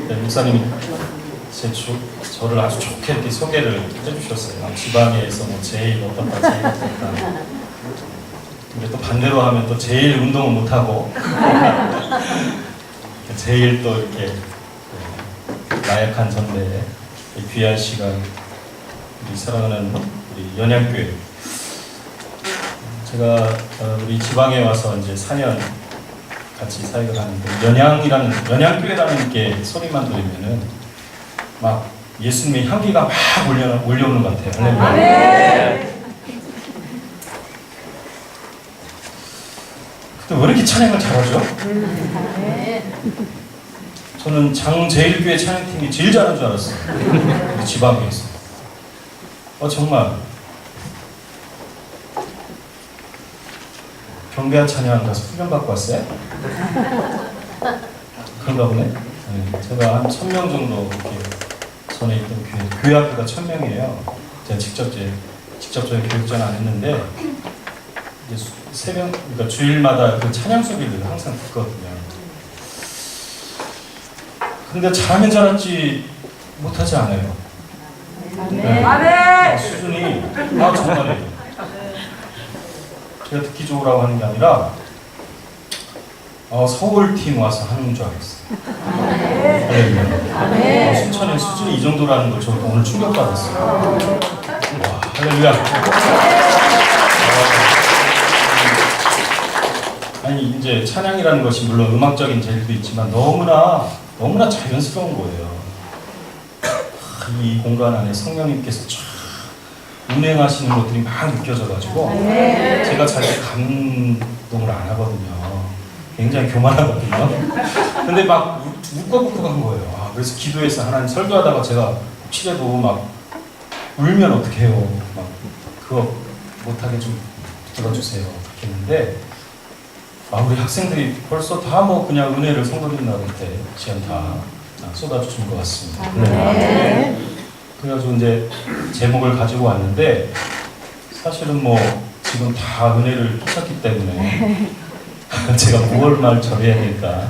네, 목사님이 저를 아주 좋게 이렇게 소개를 해주셨어요. 지방에서 뭐 제일 어떻다, 제일 어떻다. 근데 또 반대로 하면 또 제일 운동을 못하고 제일 또 이렇게 나약한 전대에 귀한 시간 우리 사랑하는 우리 연양교회, 제가 우리 지방에 와서 이제 4년 같이 사역을 하는데 연양교회라는 게 소리만 들으면은 막 예수님의 향기가 막 몰려오는 것 같아요. 아멘. 근데 왜 이렇게 찬양을 잘하죠? 저는 장제일교회 찬양팀이 제일 잘하는 줄 알았어요. 우리 지방에서. 정말 경배한 찬양 가서 훈련 받고 왔어요? 그런가 보네. 네, 제가 한 1000명 정도 이렇게 전에 있던 교회 학교가 1000명이에요. 제가 직접적인 교육자는 안 했는데 이제 새벽, 그러니까 주일마다 그 찬양 소리를 항상 듣거든요. 근데 잘하면 잘하지 못하지 않아요. 네. 수준이 정말이에요. 제가 듣기 좋으라고 하는 게 아니라 서울팀 와서 하는 줄 알았어요. 네. 순천의 수준이 이 정도라는 걸 저도 오늘 충격받았어요. 와, 할렐루야. 아니 이제 찬양이라는 것이 물론 음악적인 재질도 있지만 너무나 자연스러운 거예요. 이 공간 안에 성령님께서 쫙 운행하시는 것들이 막 느껴져가지고 제가 잘 감동을 안 하거든요. 굉장히 교만하거든요. 근데 막 울컥울컥한 거예요. 그래서 기도해서 하나님 설교하다가 제가 혹시라도 막 울면 어떡해요. 막 그거 못하게 좀 들어주세요. 그렇게 했는데 우리 학생들이 벌써 다 뭐 그냥 은혜를 성도님 나눌 때 시간 다 쏟아주신 것 같습니다. 그래가지고 이제 제목을 가지고 왔는데 사실은 뭐 지금 다 은혜를 끼쳤기 때문에 제가 뭘 전해야 될까.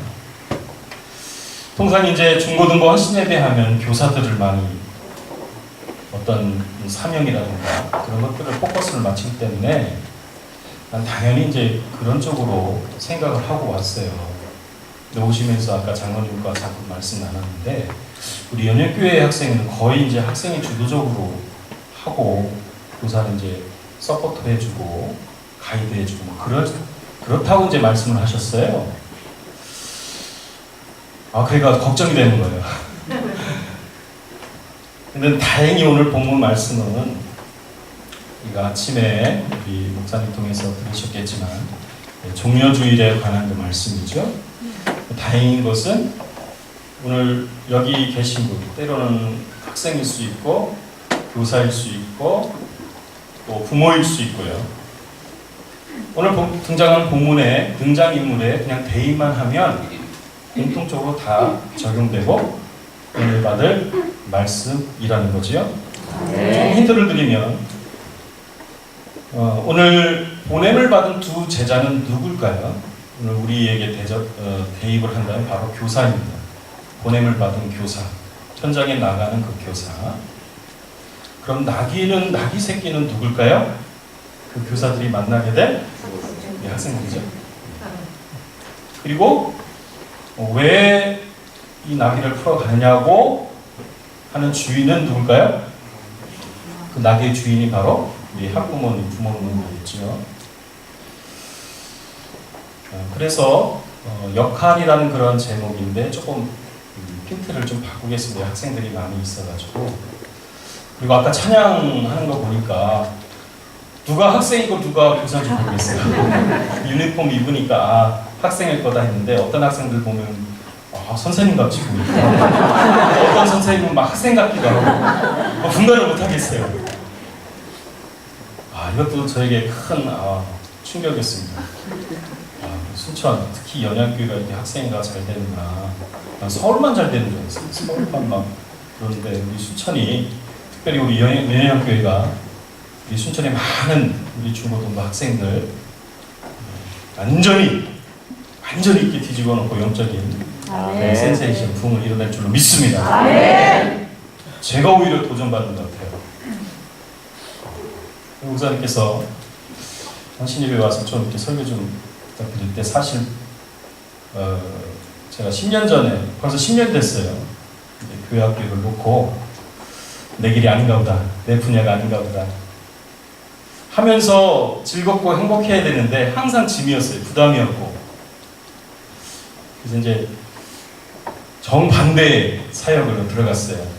통상 이제 중고등부 헌신예배하면 교사들을 많이 어떤 사명이라든가 그런 것들을 포커스를 맞추기 때문에 난 당연히 이제 그런 쪽으로 생각을 하고 왔어요. 근데 오시면서 아까 장로님과 자꾸 말씀 나눴는데 우리 연역교회 학생은 거의 이제 학생이 주도적으로 하고 교사는 이제 서포트 해주고 가이드 해주고 뭐 그렇다고 이제 말씀을 하셨어요. 그러니까 걱정이 되는 거예요. 근데 다행히 오늘 본문 말씀은 우리가 아침에 우리 목사님 통해서 들으셨겠지만 종려주일에 관한 그 말씀이죠. 다행인 것은 오늘 여기 계신 분, 때로는 학생일 수 있고 교사일 수 있고 또 부모일 수 있고요. 오늘 등장하는 본문에 등장인물에 그냥 대입만 하면 공통적으로 다 적용되고 은혜를 받을 말씀이라는 거지요. 좀 힌트를 드리면 오늘 보냄을 받은 두 제자는 누굴까요? 오늘 우리에게 대입을 한다면 바로 교사입니다. 보냄을 받은 교사, 현장에 나가는 그 교사. 그럼 나귀 새끼는 누굴까요? 그 교사들이 만나게 될 학생들이죠. 그리고 왜 이 나귀를 풀어가느냐고 하는 주인은 누굴까요? 그 나귀의 주인이 바로 우리 부모님이겠죠. 그래서 역할이라는 그런 제목인데 조금 핀트를 좀 바꾸겠습니다. 학생들이 많이 있어가지고. 그리고 아까 찬양하는 거 보니까 누가 학생이고 누가 교사인지 모르겠어요. 유니폼 입으니까 학생일 거다 했는데 어떤 학생들 보면 선생님 같이 보니까 어떤 선생님은 막 학생 같기도 하고 분간을 못 하겠어요. 이것도 저에게 큰 충격이었습니다. 순천, 특히 연양교회가 이렇게 학생회가 잘 되는구나. 난 서울만 잘 되는 줄 알았어요. 서울만 막 그런데 우리 순천이, 특별히 우리 연양교회가 우리 순천에 많은 우리 중고등부 학생들 완전히 이렇게 뒤집어 놓고 영적인 아멘. 센세이션 붐을 이뤄낼 줄로 믿습니다. 아멘. 제가 오히려 도전받은 것 같아요. 목사님께서 당신집에 와서 좀 이렇게 설교 좀 부탁드릴 때 사실 제가 10년 전에 벌써 10년 됐어요. 교회 학교를 놓고 내 길이 아닌가 보다, 내 분야가 아닌가 보다 하면서 즐겁고 행복해야 되는데 항상 짐이었어요. 부담이었고. 그래서 이제 정반대의 사역으로 들어갔어요.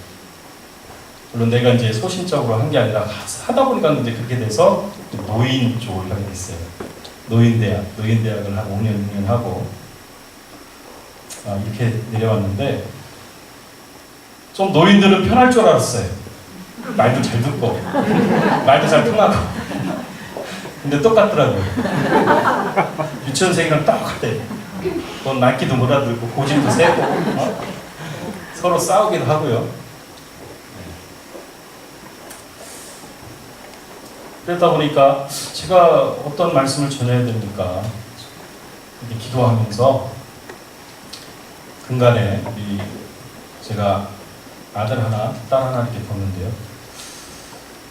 물론 내가 이제 소신적으로 한 게 아니라 하다 보니까 이제 그렇게 돼서 노인 쪽을 하게 됐어요. 노인대학을 한 5년, 6년 하고 이렇게 내려왔는데 좀 노인들은 편할 줄 알았어요. 말도 잘 듣고 말도 잘 통하고 근데 똑같더라고요. 유치원생이랑 똑같대. 넌 낫기도 못 알아듣고 고집도 세고 서로 싸우기도 하고요. 그러다 보니까 제가 어떤 말씀을 전해야 됩니까? 이렇게 기도하면서 근간에 제가 아들 하나, 딸 하나 이렇게 뒀는데요.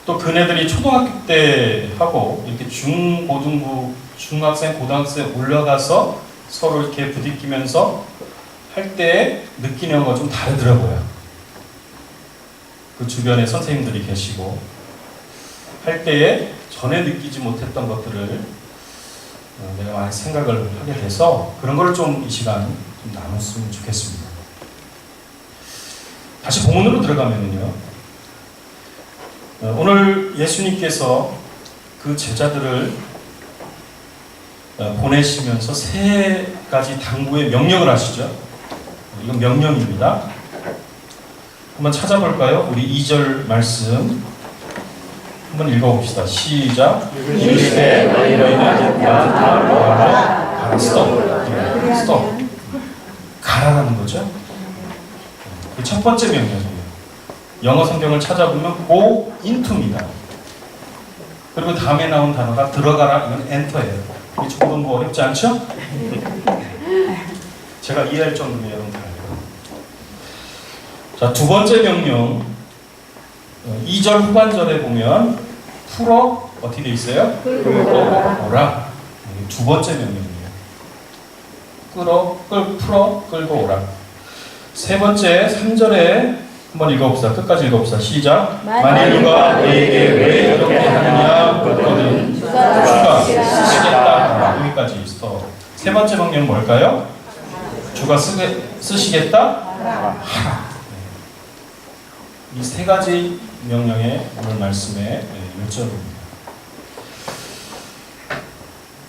또 그네들이 초등학교 때 하고 이렇게 중고등부, 중학생, 고등학생 올라가서 서로 이렇게 부딪히면서 할 때 느끼는 거 좀 다르더라고요. 그 주변에 선생님들이 계시고 할 때에 전에 느끼지 못했던 것들을 내가 많이 생각을 하게 돼서 그런 걸 좀 이 시간 좀 나눴으면 좋겠습니다. 다시 본문으로 들어가면요. 오늘 예수님께서 그 제자들을 보내시면서 세 가지 당부의 명령을 하시죠. 이건 명령입니다. 한번 찾아볼까요? 우리 2절 말씀 한번 읽어봅시다. 시작. 이르시되 너희는 가라. 스톱. 가라라는 거죠. 그 첫 번째 명령이에요. 영어 성경을 찾아보면 go into입니다. 그리고 다음에 나온 단어가 들어가라. 이건 enter예요. 이 중국어 어렵지 않죠? 제가 이해할 정도로 여러분 다 알고. 자, 두 번째 명령 2절 후반절에 보면 풀어 어떻게 돼 있어요? 끌고 오라. 두 번째 명령이에요. 풀어 끌고 오라. 세 번째 3절에 한번 읽어봅시다. 끝까지 읽어봅시다. 시작. 만일 누가 너에게 왜 이렇게 하느냐 묻거든 주가 쓰시겠다. 여기까지 스톱. 세 번째 명령 뭘까요? 주가 쓰시겠다? 하라. 이 세 가지 명령의 오늘 말씀의 요점입니다.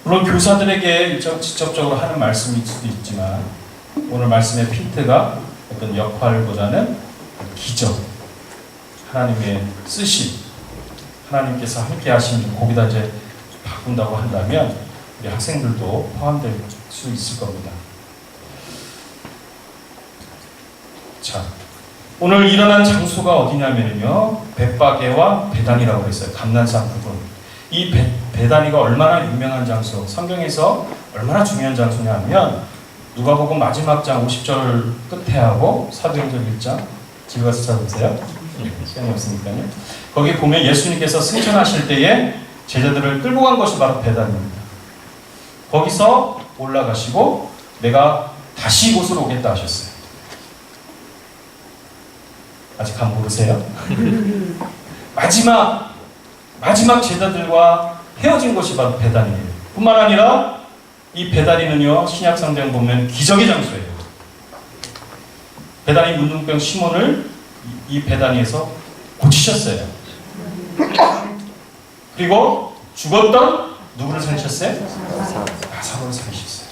물론 교사들에게 직접적으로 하는 말씀일 수도 있지만 오늘 말씀의 핀트가 어떤 역할보다는 기적, 하나님의 쓰심, 하나님께서 함께 하신 거기다 이제 바꾼다고 한다면 우리 학생들도 포함될 수 있을 겁니다. 자, 오늘 일어난 장소가 어디냐면요, 벳바게와 베단이라고 했어요. 감난산 부분. 이 베단이가 얼마나 유명한 장소, 성경에서 얼마나 중요한 장소냐 하면 누가복음 마지막 장 50절 끝에 하고 사도행전 1장 집에 가서 찾아보세요. 시간이 없으니까요. 거기 보면 예수님께서 승천하실 때에 제자들을 끌고 간 것이 바로 베단입니다. 거기서 올라가시고 내가 다시 이곳으로 오겠다 하셨어요. 아직 감 모르세요? 마지막 제자들과 헤어진 것이 바로 베단이에요. 뿐만 아니라 이 베다니는요, 신약 성경 보면 기적의 장소예요. 베다니 문둥병 시몬을 이 베다니에서 고치셨어요. 그리고 죽었던 누구를 살리셨어요? 나사로를 살리셨어요.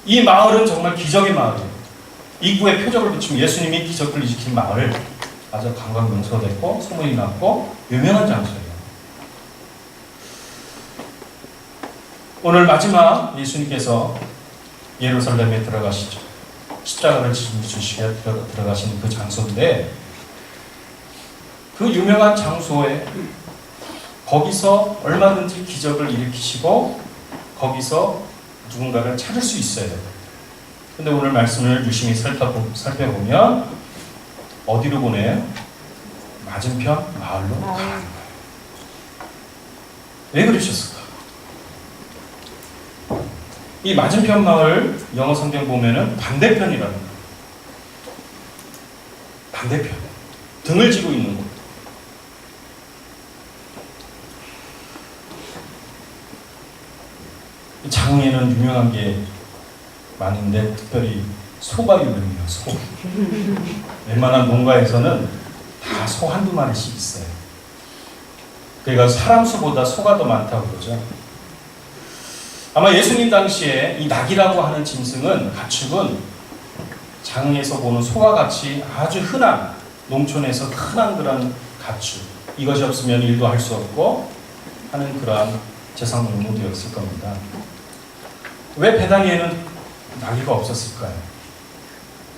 이 마을은 정말 기적의 마을이에요. 입구에 표적을 붙이면 예수님이 기적을 일으킨 마을, 아주 관광 명소가 됐고 소문이 났고 유명한 장소예요. 오늘 마지막 예수님께서 예루살렘에 들어가시죠. 십자가를 짊어지시게 들어가시는 그 장소인데 그 유명한 장소에 거기서 얼마든지 기적을 일으키시고 거기서 누군가를 찾을 수 있어요. 근데 오늘 말씀을 유심히 살펴보면 어디로 보내요? 맞은편 마을로 가는 거예요. 왜 그러셨을까? 이 맞은편 마을 영어 성경 보면은 반대편이라는 거예요. 반대편. 등을 지고 있는 곳. 장흥에는 유명한 게 많은데 특별히 소가 유명해요. 소. 웬만한 농가에서는 다 소 한두 마리씩 있어요. 그러니까 사람 수보다 소가 더 많다고 그러죠. 아마 예수님 당시에 이 낙이라고 하는 짐승은, 가축은 장흥에서 보는 소와 같이 아주 흔한, 농촌에서 흔한 그런 가축, 이것이 없으면 일도 할 수 없고 하는 그러한 재상 농무되었을 겁니다. 왜 베다니에는 나귀가 없었을까요?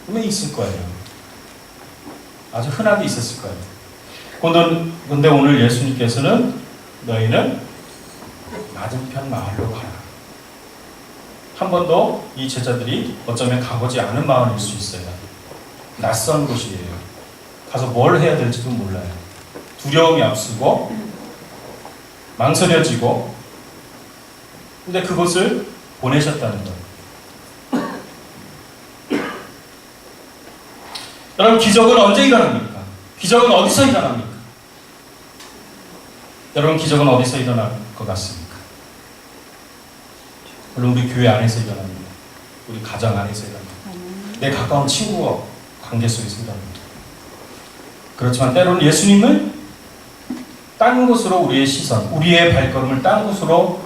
왜 있을 거예요? 아주 흔하게 있었을 거예요. 그런데 오늘 예수님께서는 너희는 맞은편 마을로 가라. 한 번도 이 제자들이 어쩌면 가보지 않은 마을일 수 있어요. 낯선 곳이에요. 가서 뭘 해야 될지도 몰라요. 두려움이 앞서고 망설여지고, 근데 그곳을 보내셨다는 것. 여러분, 기적은 언제 일어납니까? 기적은 어디서 일어납니까? 여러분, 기적은 어디서 일어날 것 같습니까? 물론 우리 교회 안에서 일어납니다. 우리 가정 안에서 일어납니다. 내 가까운 친구와 관계 속에서 일어납니다. 그렇지만 때로는 예수님은 딴 곳으로 우리의 시선, 우리의 발걸음을 딴 곳으로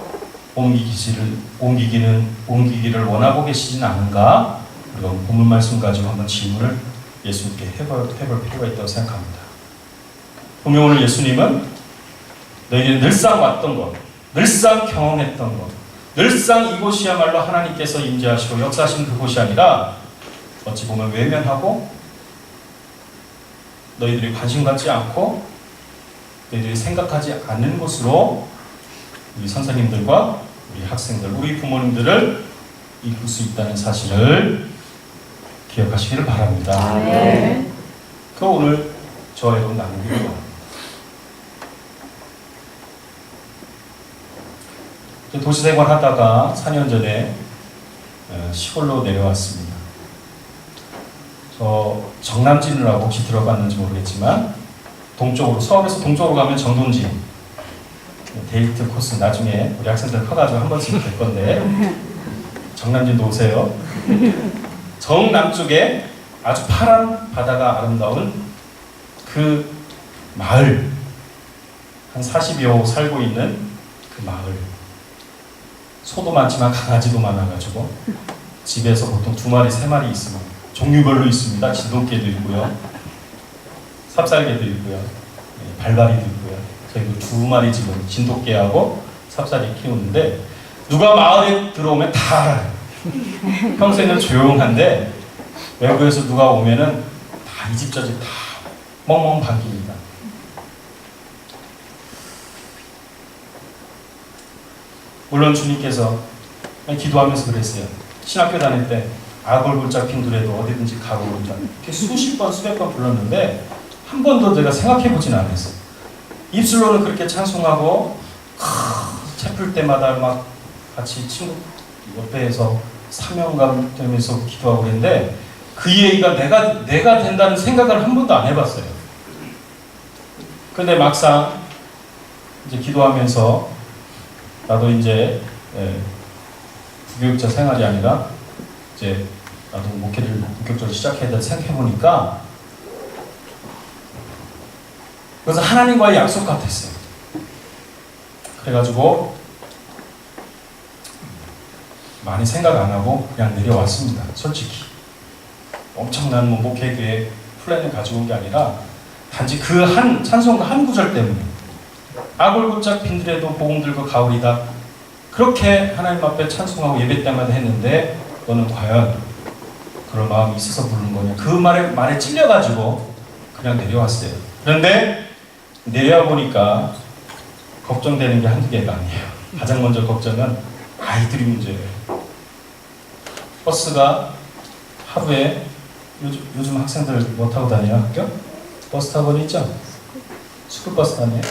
옮기기를 원하고 계시진 않은가? 우리가 본문 말씀 가지고 한번 질문을 예수님께 해볼 필요가 있다고 생각합니다. 분명 오늘 예수님은 너희는 늘상 왔던 것, 늘상 경험했던 것, 늘상 이곳이야말로 하나님께서 임재하시고 역사하신 그곳이 아니라 어찌 보면 외면하고 너희들이 관심 갖지 않고 너희들이 생각하지 않는 곳으로 우리 선생님들과 우리 학생들, 우리 부모님들을 이끌 수 있다는 사실을 기억하시기를 바랍니다. 네. 그 오늘 저와 여러분 나누기를 바랍니다. 도시생활 하다가 4년 전에 시골로 내려왔습니다. 저 정남진이라고 혹시 들어봤는지 모르겠지만 동쪽으로, 서울에서 동쪽으로 가면 정동진 데이트 코스, 나중에 우리 학생들 커가지고 한 번씩 될 건데 정남진도 오세요. 정남쪽에 아주 파란 바다가 아름다운 그 마을, 한 40여 호 살고 있는 그 마을. 소도 많지만 강아지도 많아가지고 집에서 보통 2마리, 3마리 있으면 종류별로 있습니다. 진돗개도 있고요, 삽살개도 있고요, 발바리도 있고요. 저희도 2마리 지금 진돗개하고 삽살이 키우는데 누가 마을에 들어오면 다 알아요. 평소에는 조용한데 외국에서 누가 오면은 다 이 집 저 집 다 멍멍 반깁니다. 물론 주님께서 기도하면서 그랬어요. 신학교 다닐 때 아골골짝 핑두레도 어디든지 가고 온다. 이렇게 수십 번, 수백 번 불렀는데 한 번도 내가 생각해보진 않았어요. 입술로는 그렇게 찬송하고 채플 때마다 막 같이 친구 옆에서 사명감 되면서 기도하고 그랬는데 그 얘기가 내가 된다는 생각을 한 번도 안 해봤어요. 근데 막상 이제 기도하면서 나도 이제 부교육자 생활이 아니라 이제 나도 목회를 본격적으로 시작해야 될 생각해보니까 그래서 하나님과의 약속 같았어요. 그래가지고 많이 생각 안 하고 그냥 내려왔습니다. 솔직히 엄청난 목회 계획 플랜을 가지고 온 게 아니라 단지 그 한 찬송가 한 구절 때문에 아골골짝 빈들에도 복음 들고 가오리다, 그렇게 하나님 앞에 찬송하고 예배 때마다 했는데 너는 과연 그런 마음이 있어서 부르는 거냐, 그 말에 찔려가지고 그냥 내려왔어요. 그런데 내려와 보니까 걱정되는 게 한두 개가 아니에요. 가장 먼저 걱정은 아이들이 문제예요. 버스가 하루에 요즘 학생들 뭐 타고 다녀요? 학교? 버스 타고 다니죠? 스쿨버스 다녀요?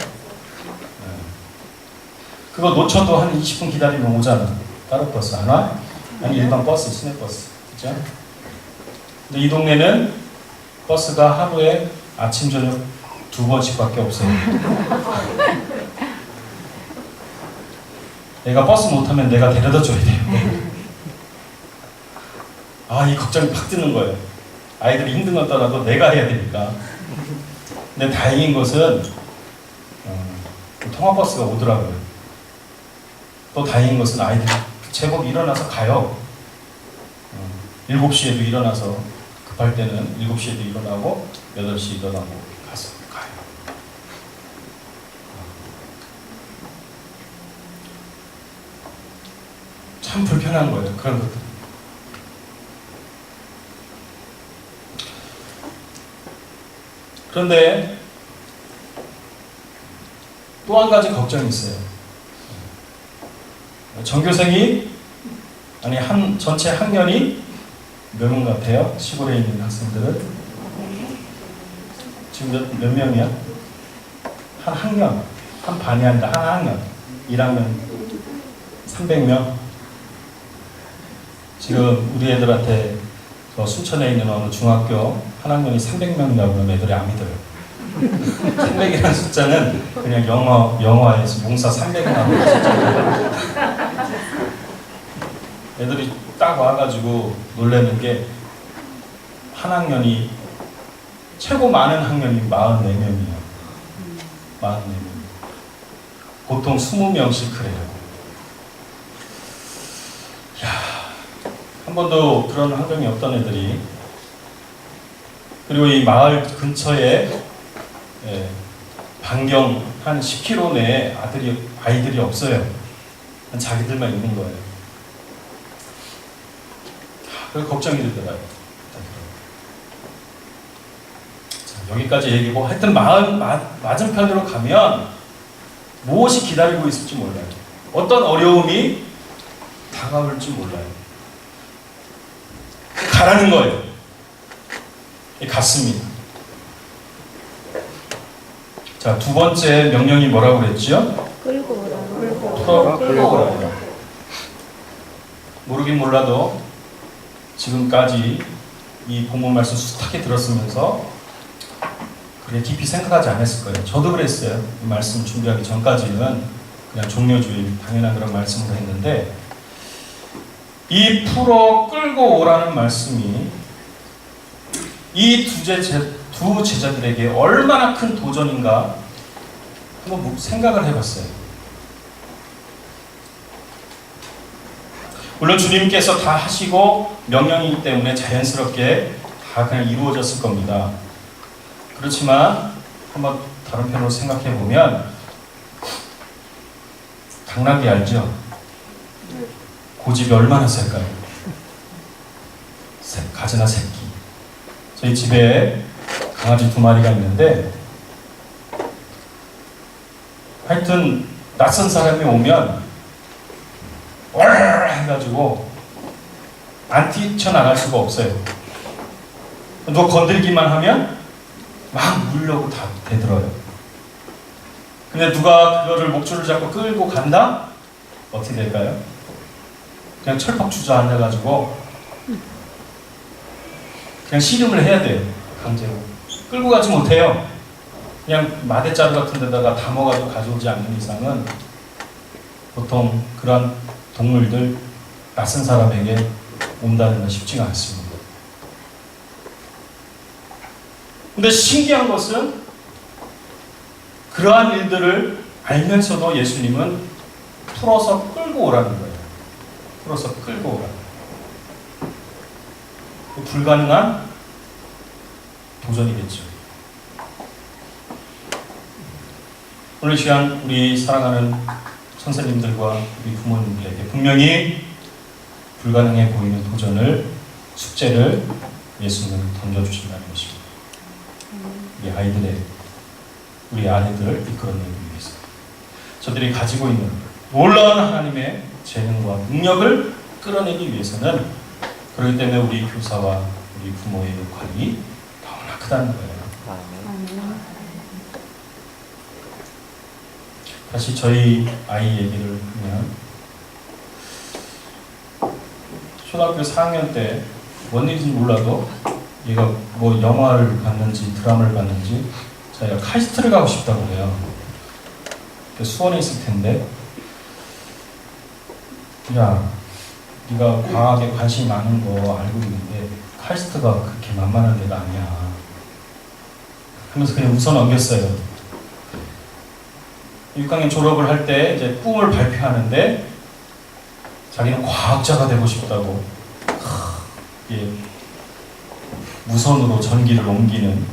그거 놓쳐도 한 20분 기다리면 오잖아. 다른 버스 안 와? 아니 일반 버스, 시내버스. 그죠? 근데 이 동네는 버스가 하루에 아침 저녁 2번씩밖에 없어요. 내가 버스 못 타면 내가 데려다 줘야 돼요. 이 걱정이 팍 드는 거예요. 아이들이 힘든 건 떠나도 내가 해야 되니까. 근데 다행인 것은 통화버스가 오더라고요. 또 다행인 것은 아이들이 제법 일어나서 가요. 7시에도 일어나서 급할 때는 7시에도 일어나고 8시 일어나고 가서 가요. 참 불편한 거예요. 그런 것들. 그런데 또 한 가지 걱정이 있어요. 전교생이 전체 학년이 몇 명 같아요? 시골에 있는 학생들은 지금 몇 명이야? 한 학년, 한 반이 아니라 한 학년, 1학년 300명. 지금 우리 애들한테 순천에 있는 어느 중학교 한 학년이 300명이라고 하면 애들이 안 믿어요. 300이라는 숫자는 그냥 영화에서 용사 300이라는 숫자예요. 애들이 딱 와가지고 놀라는 게 한 학년이 최고 많은 학년이 44명이에요. 44명. 보통 20명씩 그래요. 한 번도 그런 환경이 없던 애들이, 그리고 이 마을 근처에 반경 한 10km 내에 아이들이 없어요. 자기들만 있는 거예요. 그래서 걱정이 되더라고요. 자, 여기까지 얘기고, 하여튼 맞은편으로 가면 무엇이 기다리고 있을지 몰라요. 어떤 어려움이 다가올지 몰라요. 가라는 거예요. 갔습니다. 자, 두 번째 명령이 뭐라고 그랬죠? 끌고 오라. 끌고 오라. 모르긴 몰라도 지금까지 이 본문 말씀 숱하게 들었으면서 그렇게 깊이 생각하지 않았을 거예요. 저도 그랬어요. 이 말씀 준비하기 전까지는 그냥 종료주의 당연한 그런 말씀으로 했는데, 이 풀어 끌고 오라는 말씀이 이 두 제자들에게 얼마나 큰 도전인가 한번 생각을 해봤어요. 물론 주님께서 다 하시고 명령이기 때문에 자연스럽게 다 그냥 이루어졌을 겁니다. 그렇지만 한번 다른 편으로 생각해 보면, 당나귀 알죠? 고집이 얼마나 셀까요? 가지나 새끼. 저희 집에 강아지 2마리가 있는데, 하여튼 낯선 사람이 오면 왈 해가지고 안 뛰쳐나갈 수가 없어요. 누가 건들기만 하면 막 물려고 다 대들어요. 근데 누가 그거를 목줄을 잡고 끌고 간다? 어떻게 될까요? 그냥 철퍽 주저앉아가지고 그냥 씨름을 해야 돼요. 강제로. 끌고 가지 못해요. 그냥 마대자루 같은 데다가 담아가지고 가져오지 않는 이상은 보통 그런 동물들 낯선 사람에게 온다는 건 쉽지가 않습니다. 근데 신기한 것은 그러한 일들을 알면서도 예수님은 풀어서 끌고 오라는 거예요. 풀어서 끌고 오라. 불가능한 도전이겠죠. 오늘 시간 우리 사랑하는 선생님들과 우리 부모님들에게 분명히 불가능해 보이는 도전을, 숙제를 예수님은 던져주신다는 것입니다. 우리 아내들을 이끌어내기 위해서, 저들이 가지고 있는 놀라운 하나님의 재능과 능력을 끌어내기 위해서는 그렇기 때문에 우리 교사와 우리 부모의 역할이 너무나 크다는 거예요. 다시 저희 아이 얘기를 하면 초등학교 4학년 때 뭔 일인지 몰라도 얘가 뭐 영화를 봤는지 드라마를 봤는지 자기가 카이스트를 가고 싶다고 해요. 수원에 있을 텐데 야 네가 과학에 관심이 많은 거 알고 있는데 카이스트가 그렇게 만만한 데가 아니야 하면서 그냥 웃어 넘겼어요. 6학년 졸업을 할 때 이제 꿈을 발표하는데 자기는 과학자가 되고 싶다고 예, 무선으로 전기를 옮기는.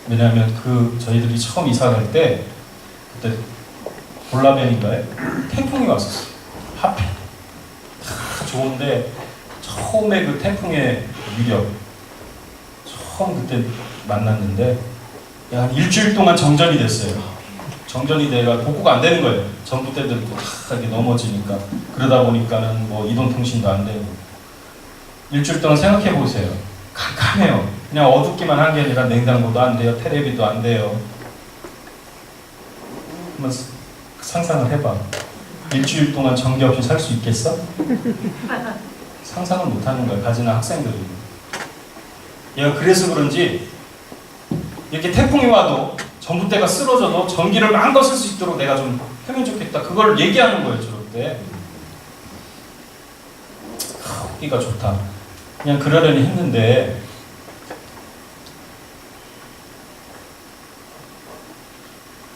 왜냐하면 저희들이 처음 이사 갈 때 그때 볼라벤인가에 태풍이 왔었어요. 하필 다 좋은데 처음에 그 태풍의 위력 처음 그때 만났는데 한 일주일 동안 정전이 됐어요. 정전이 돼가 복구가 안 되는 거예요. 전봇대들도 다 이렇게 넘어지니까. 그러다 보니까는 뭐 이동통신도 안 되고. 일주일 동안 생각해 보세요. 캄캄해요. 그냥 어둡기만 한 게 아니라 냉장고도 안 돼요. 테레비도 안 돼요. 한번 상상을 해봐. 일주일 동안 전기 없이 살 수 있겠어? 상상을 못 하는 거예요. 가지는 학생들이. 얘가 그래서 그런지 이렇게 태풍이 와도 전봇대가 쓰러져도 전기를 마음껏 쓸 수 있도록 내가 좀 하면 좋겠다. 그걸 얘기하는 거예요. 저럴 때. 웃기가 좋다. 그냥 그러려니 했는데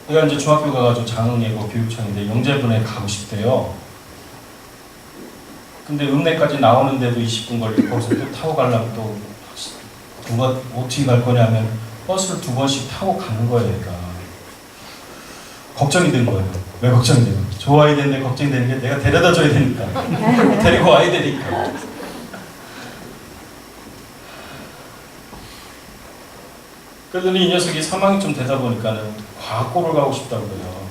얘가 이제 중학교 가가지고 장흥예고 교육청인데 영재분에 가고 싶대요. 근데 읍내까지 나오는데도 20분 걸리고 거기서 또 타고 가려면 또 누가 어떻게 갈 거냐면 버스를 2번씩 타고 가는 거예요. 얘가 걱정이 된 거예요. 왜 걱정이 돼요? 좋아야 되는데 걱정이 되는 게 내가 데려다 줘야 되니까 데리고 와야 되니까. 그러더니 이 녀석이 3학년쯤 되다 보니까는 과학고를 가고 싶다고 그래요.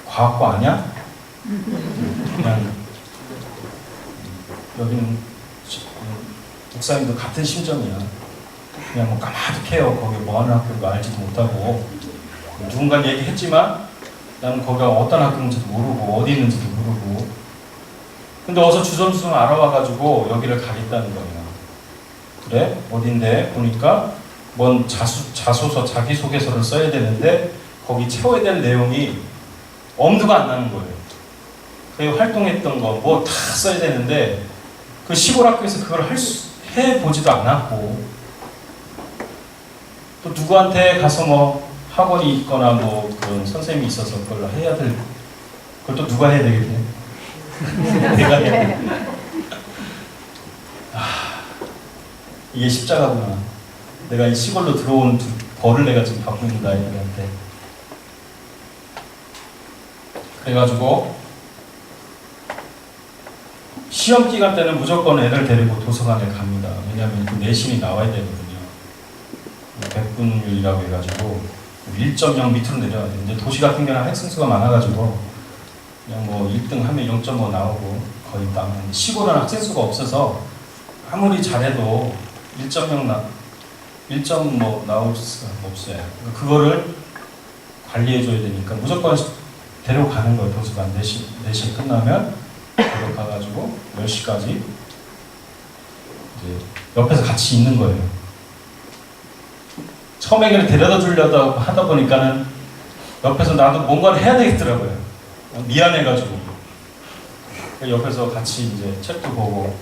과학고 아니야? 그냥 여기는 목사님도 같은 심정이야. 그냥 뭐 까마득해요. 거기 뭐 하는 학교인가 알지도 못하고 누군가 얘기했지만 나는 거기가 어떤 학교인지도 모르고 어디 있는지도 모르고 근데 어서 주섬주섬 알아와가지고 여기를 가겠다는 거예요. 그래? 어딘데? 보니까 뭔 자소서, 자기소개서를 써야 되는데 거기 채워야 될 내용이 엄두가 안 나는 거예요. 그 활동했던 거 뭐 다 써야 되는데 그 시골 학교에서 그걸 해보지도 않았고 또 누구한테 가서 뭐 학원이 있거나 뭐 그런 선생님이 있어서 그걸 해야 될 그걸 또 누가 해야 되겠네. 내가 해야 돼. 이게 십자가구나. 내가 이 시골로 들어온 벌을 내가 지금 받고 있는 아이들한테. 그래가지고 시험 기간 때는 무조건 애를 데리고 도서관에 갑니다. 왜냐하면 그 내신이 나와야 되거든요. 100분율이라고 해가지고 1.0 밑으로 내려야 돼. 이제 도시 같은 경우는 학생 수가 많아가지고 그냥 뭐 1등 하면 0.5 나오고 거의 딱. 시골은 학생 수가 없어서 아무리 잘해도 1.0 나올 수가 없어요. 그거를 관리해줘야 되니까 무조건 데려가는 거예요. 도서관 내신 끝나면 데려가가지고 10시까지 이제 옆에서 같이 있는 거예요. 처음에 그냥 데려다 주려다 하다 보니까는 옆에서 나도 뭔가를 해야 되겠더라고요. 미안해가지고 옆에서 같이 이제 책도 보고.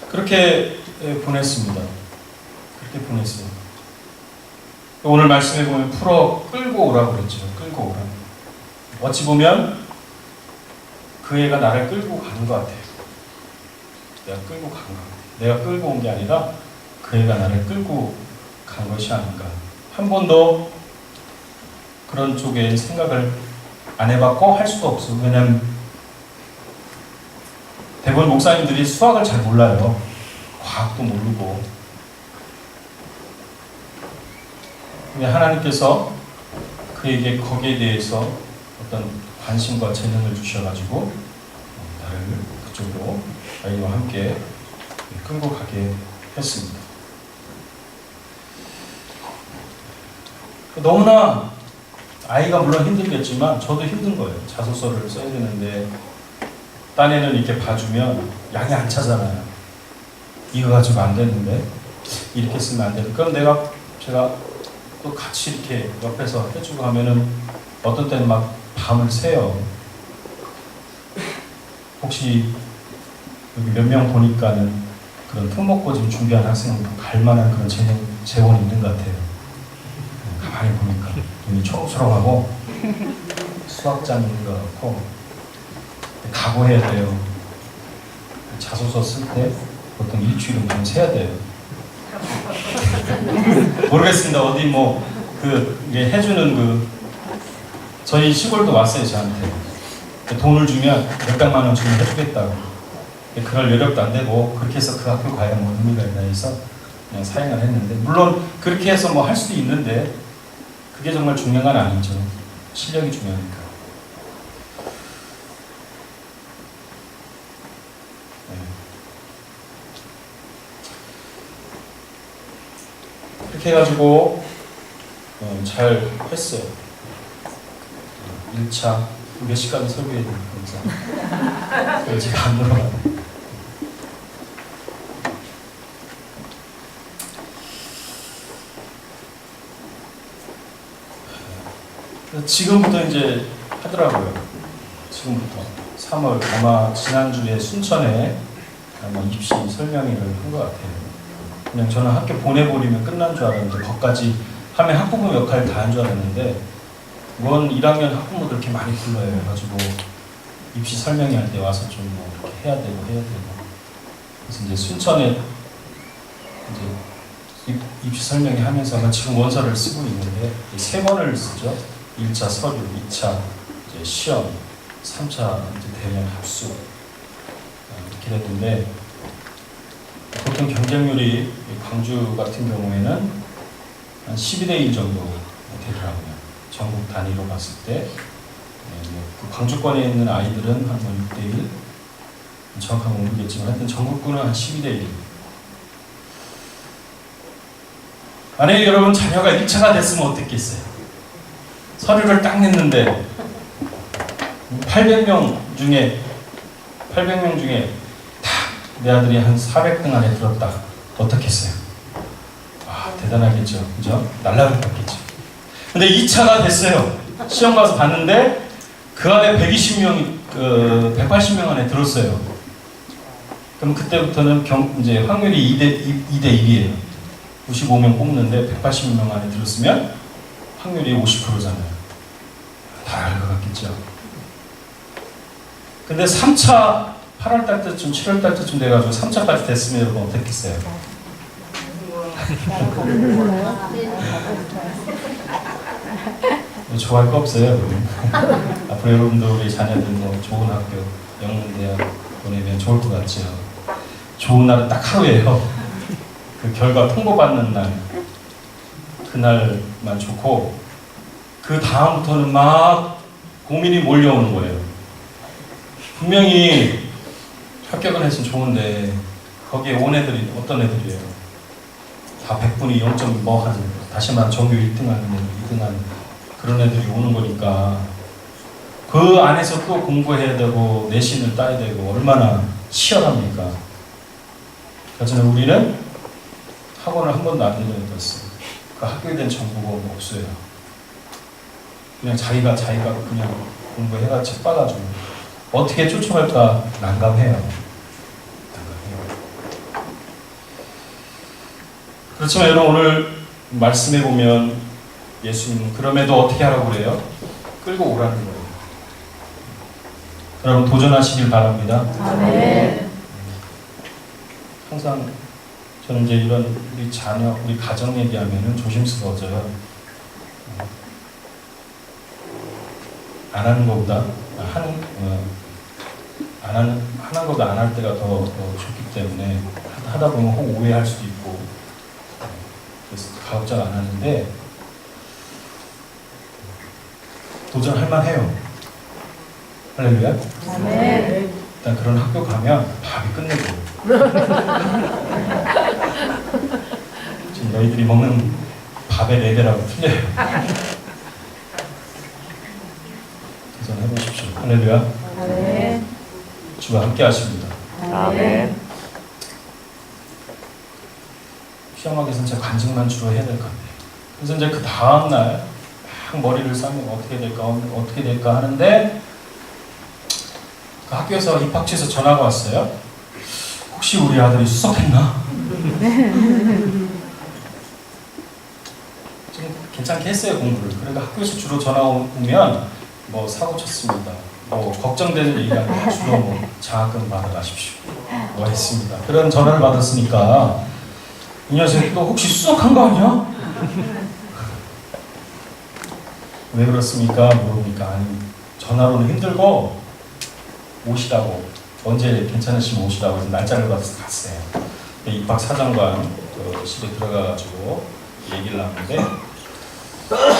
그렇게 보냈습니다. 그렇게 보냈어요. 오늘 말씀에 보면 끌고 오라고 그랬죠. 끌고 오라. 어찌 보면 그 애가 나를 끌고 가는 것 같아요. 내가 끌고 간 것 같아요. 내가 끌고 온 게 아니라 그 애가 나를 끌고 간 것이 아닌가. 한 번도 그런 쪽에 생각을 안 해봤고 할 수도 없어요. 왜냐하면 대부분 목사님들이 수학을 잘 몰라요. 과학도 모르고. 근데 하나님께서 그에게 거기에 대해서 어떤 관심과 재능을 주셔가지고 나를 그쪽으로 아이와 함께 끌고 가게 했습니다. 너무나 아이가 물론 힘들겠지만 저도 힘든 거예요. 자소서를 써야 되는데 딴애는 이렇게 봐주면 양이 안 차잖아요. 이거 가지고 안 되는데 이렇게 쓰면 안 되는데 그럼 제가 또 같이 이렇게 옆에서 해주고 하면은 어떤 때는 막 밤을 새요. 혹시 여기 몇 명 보니까는 그런 특목고 지금 준비한 학생 갈 만한 그런 재원이 있는 것 같아요. 가만히 보니까 눈이 초록초록하고 수학자인 것 같고 각오해야 돼요. 자소서 쓸 때 보통 일주일은 좀 세야 돼요. 모르겠습니다. 어디 뭐 이게 해주는 저희 시골도 왔어요 저한테. 돈을 주면 몇백만 원 주면 해주겠다고. 그럴 여력도 안 되고 그렇게 해서 그 학교 가야 뭐 의미가 있나 해서 그냥 사행을 했는데 물론 그렇게 해서 뭐 할 수도 있는데 그게 정말 중요한 건 아니죠. 실력이 중요하니까. 그렇게 해가지고 잘 했어요. 1차 몇 시까지 설교해야 되니까 그래서 제가 안 들어가요. 지금부터 이제 하더라고요. 지금부터 3월 아마 지난주에 순천에 아마 입시 설명회를 한 것 같아요. 그냥 저는 학교 보내버리면 끝난 줄 알았는데 거기까지 하면 학부모 역할 다 한 줄 알았는데 원 1학년 학부모들 이렇게 많이 불러요. 해가지고 입시 설명회 할 때 와서 좀 뭐 이렇게 해야 되고 그래서 이제 순천에 이제 입시 설명회 하면서 아마 지금 원서를 쓰고 있는데 3번을 쓰죠. 1차 서류, 2차 이제 시험, 3차 이제 대면 합수 이렇게 됐는데 보통 경쟁률이 광주 같은 경우에는 한 12대 1 정도 되더라고요. 전국 단위로 봤을 때 그 광주권에 있는 아이들은 한 6대 1 정확한 건 모르겠지만 하여튼 전국구는 한 12대 1. 만약에 여러분 자녀가 1차가 됐으면 어땠겠어요? 서류를 딱 냈는데 800명 중에 내 아들이 한 400등 안에 들었다. 어떻겠어요? 아, 대단하겠죠. 그죠? 날라갈 것 같겠죠. 근데 2차가 됐어요. 시험 가서 봤는데 그 안에 180명 안에 들었어요. 그럼 그때부터는 이제 확률이 2대 1이에요. 95명 뽑는데 180명 안에 들었으면 확률이 50%잖아요. 다 알 것 같겠죠. 근데 3차 8월달 때쯤 7월달 때쯤 돼가지고 3차까지 됐으면 여러분 어떻겠어요? 좋아할 거 없어요. 앞으로 여러분도 우리 자녀들 뭐 좋은 학교 영문대학 보내면 좋을 것 같죠. 좋은 날은 딱 하루예요. 그 결과 통보받는 날 그날만 좋고 그 다음부터는 막 고민이 몰려오는 거예요. 분명히 합격은 했으면 좋은데 거기에 온 애들이 어떤 애들이에요? 다 100분이 0점 뭐 하는 다시 말하면 전교 1등하는 애들, 2등하는 그런 애들이 오는 거니까 그 안에서 또 공부해야 되고 내신을 따야 되고 얼마나 치열합니까? 그래서 우리는 학원을 한 번도 안 다녔어요. 그 학교에 대한 정보가 없어요. 그냥 자기가 그냥 공부해가 책 봐가지고 어떻게 쫓아갈까 난감해요. 그렇지만 여러분 오늘 말씀해 보면 예수님은 그럼에도 어떻게 하라고 그래요? 끌고 오라는 거예요. 여러분 도전하시길 바랍니다. 아멘. 항상 저는 이제 이런 우리 자녀, 우리 가정 얘기하면은 조심스러워져요. 안 하는 것보다 하는 것보다 안 할 때가 더 좋기 때문에 하다 보면 혹 오해할 수도 있고 그래서 가급적 안 하는데 도전할 만해요. 할렐루야. 아멘. 일단 그런 학교 가면 밥이 끝내고 지금 너희들이 먹는 밥의 레벨하고 틀려요. 도전해보십시오. 할렐루야. 아멘. 주와 함께 하십니다. 아멘. 시험하기에서는 제가 간증만 주로 해야 될 것 같아요. 그래서 이제 그 다음날 막 머리를 싸면 어떻게 될까 하는데 그 학교에서 입학처에서 전화가 왔어요. 혹시 우리 아들이 수석했나? 좀 괜찮게 했어요, 공부를. 그러니까 학교에서 주로 전화 오면 뭐 사고 쳤습니다. 뭐 걱정되는 얘기가 아니라 주로 뭐 장학금 받아가십시오. 뭐 했습니다. 그런 전화를 받았으니까 이 녀석이 또 혹시 수석한 거 아니야? 왜 그렇습니까? 모릅니까? 아니, 전화로는 힘들고 오시라고, 언제 괜찮으시면 오시라고 해서 날짜를 받아서 갔어요. 입학 사정관 실에 들어가가지고 얘기를 하는데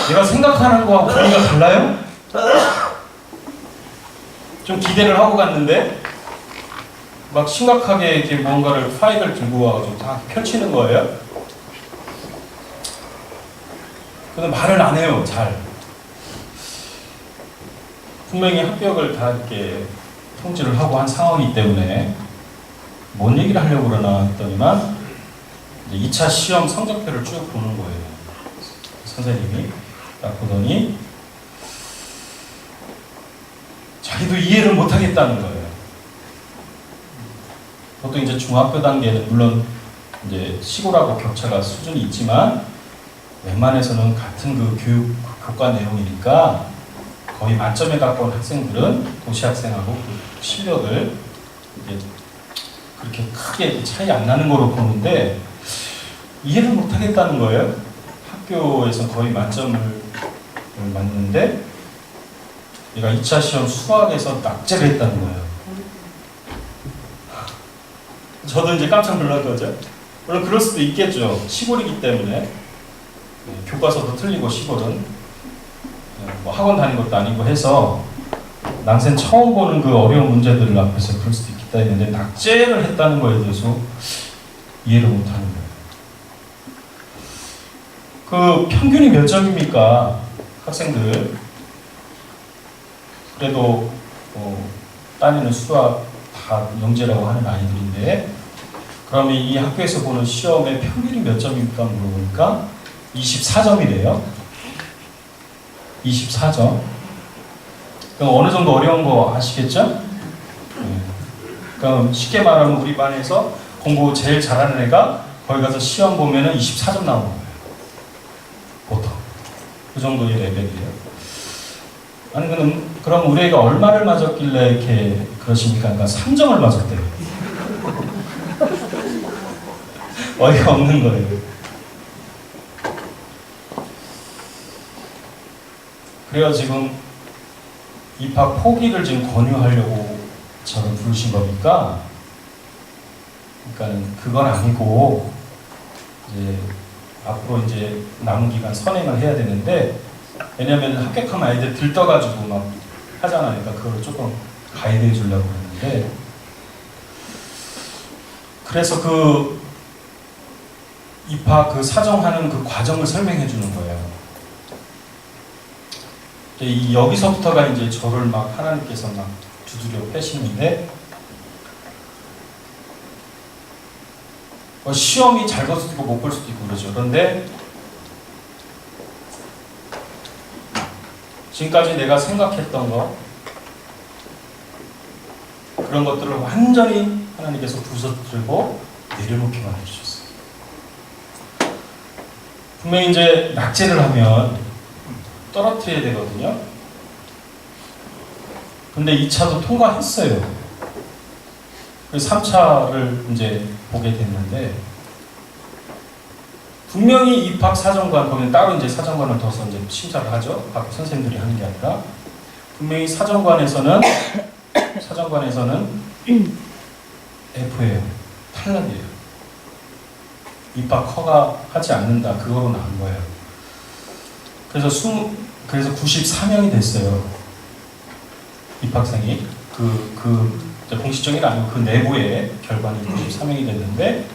내가 생각하는 거하고 분위기가 달라요? 좀 기대를 하고 갔는데 막 심각하게 이렇게 뭔가를 파일을 들고 와가지고 다 펼치는 거예요. 근데 말을 안 해요, 잘. 분명히 합격을 다 이렇게 통지를 하고 한 상황이기 때문에 뭔 얘기를 하려고 그러나 했더니만 이제 2차 시험 성적표를 쭉 보는 거예요. 선생님이 딱 보더니 자기도 이해를 못 하겠다는 거예요. 보통 이제 중학교 단계는 물론 이제 시골하고 격차가 수준이 있지만 웬만해서는 같은 그 교과 내용이니까 거의 만점에 가까운 학생들은 도시 학생하고 그 실력을 이게 그렇게 크게 차이 안 나는 거로 보는데 이해를 못 하겠다는 거예요. 학교에서 거의 만점을 맞는데 얘가 2차 시험 수학에서 낙제를 했다는 거예요. 저도 이제 깜짝 놀랐거든요. 물론 그럴 수도 있겠죠. 시골이기 때문에 교과서도 틀리고 시골은 뭐 학원 다닌 것도 아니고 해서 난생 처음 보는 그 어려운 문제들을 앞에서 그럴 수도 있겠다 했는데 낙제를 했다는 거에 대해서 이해를 못하는 거예요. 그 평균이 몇 점입니까? 학생들 그래도 따지는 수학 다 영재라고 하는 아이들인데 그러면 이 학교에서 보는 시험의 평균이 몇 점입니까? 물어보니까 24점이래요. 24점. 그럼 어느 정도 어려운 거 아시겠죠? 네. 그럼 쉽게 말하면 우리 반에서 공부 제일 잘하는 애가 거기 가서 시험 보면은 24점 나오는 거예요. 보통. 그 정도의 레벨이에요. 아니 그럼 우리 애가 얼마를 맞았길래 이렇게 그러십니까? 그러니까 3점을 맞았대요. 어이가 없는 거예요. 그래요 지금 입학 포기를 지금 권유하려고 저를 부르신 겁니까? 그러니까 그건 아니고 이제 앞으로 이제 남은 기간 선행을 해야 되는데 왜냐하면 합격하면 아이들 들떠가지고 막 하잖아요. 그러니까 그걸 조금 가이드해 주려고 했는데 그래서 그 입학 그 사정하는 그 과정을 설명해 주는 거예요. 여기서부터가 이제 저를 막 하나님께서 막 두드려 패시는데 시험이 잘 볼 수도 있고 못 볼 수도 있고 그러죠. 그런데 지금까지 내가 생각했던 거 그런 것들을 완전히 하나님께서 부서뜨리고 내려놓기만 해주셨어요. 분명히 이제 낙제를 하면 떨어뜨려야 되거든요. 근데 2차도 통과했어요. 그래서 3차를 이제 보게 됐는데 분명히 입학 사정관 거기는 따로 이제 사정관을 둬서 이제 심사를 하죠. 각 선생님들이 하는 게 아니라 분명히 사정관에서는 F예요. 탈락이에요. 입학 허가하지 않는다. 그거로 나온 거예요. 그래서 그래서 94명이 됐어요. 입학생이. 공식적인 아니고 그 내부의 결과는 94명이 됐는데,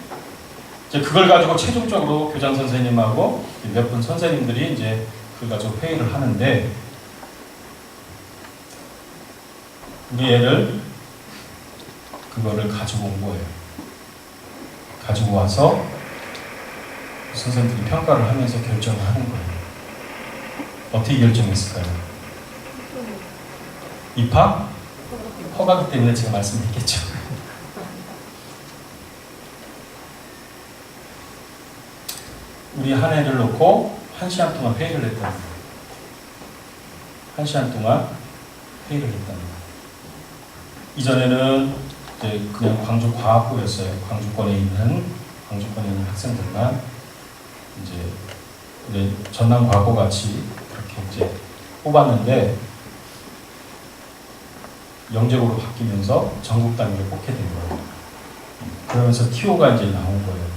이제 그걸 가지고 최종적으로 교장 선생님하고 몇 분 선생님들이 이제 그걸 가지고 회의를 하는데, 우리 애를 그거를 가지고 온 거예요. 가지고 와서 선생님들이 평가를 하면서 결정을 하는 거예요. 어떻게 결정했을까요? 입학? 허가기 때문에 제가 말씀드렸겠죠. 우리 한 애를 놓고 1시간 동안 회의를 했다는 거예요. 1시간 동안 회의를 했다는 거예요. 이전에는 이제 그냥 광주과학부였어요. 광주권에 있는 학생들만 이제 전남과고 같이 그렇게 이제 뽑았는데, 영재고로 바뀌면서 전국 단위로 뽑게 된 거예요. 그러면서 TO가 이제 나온 거예요.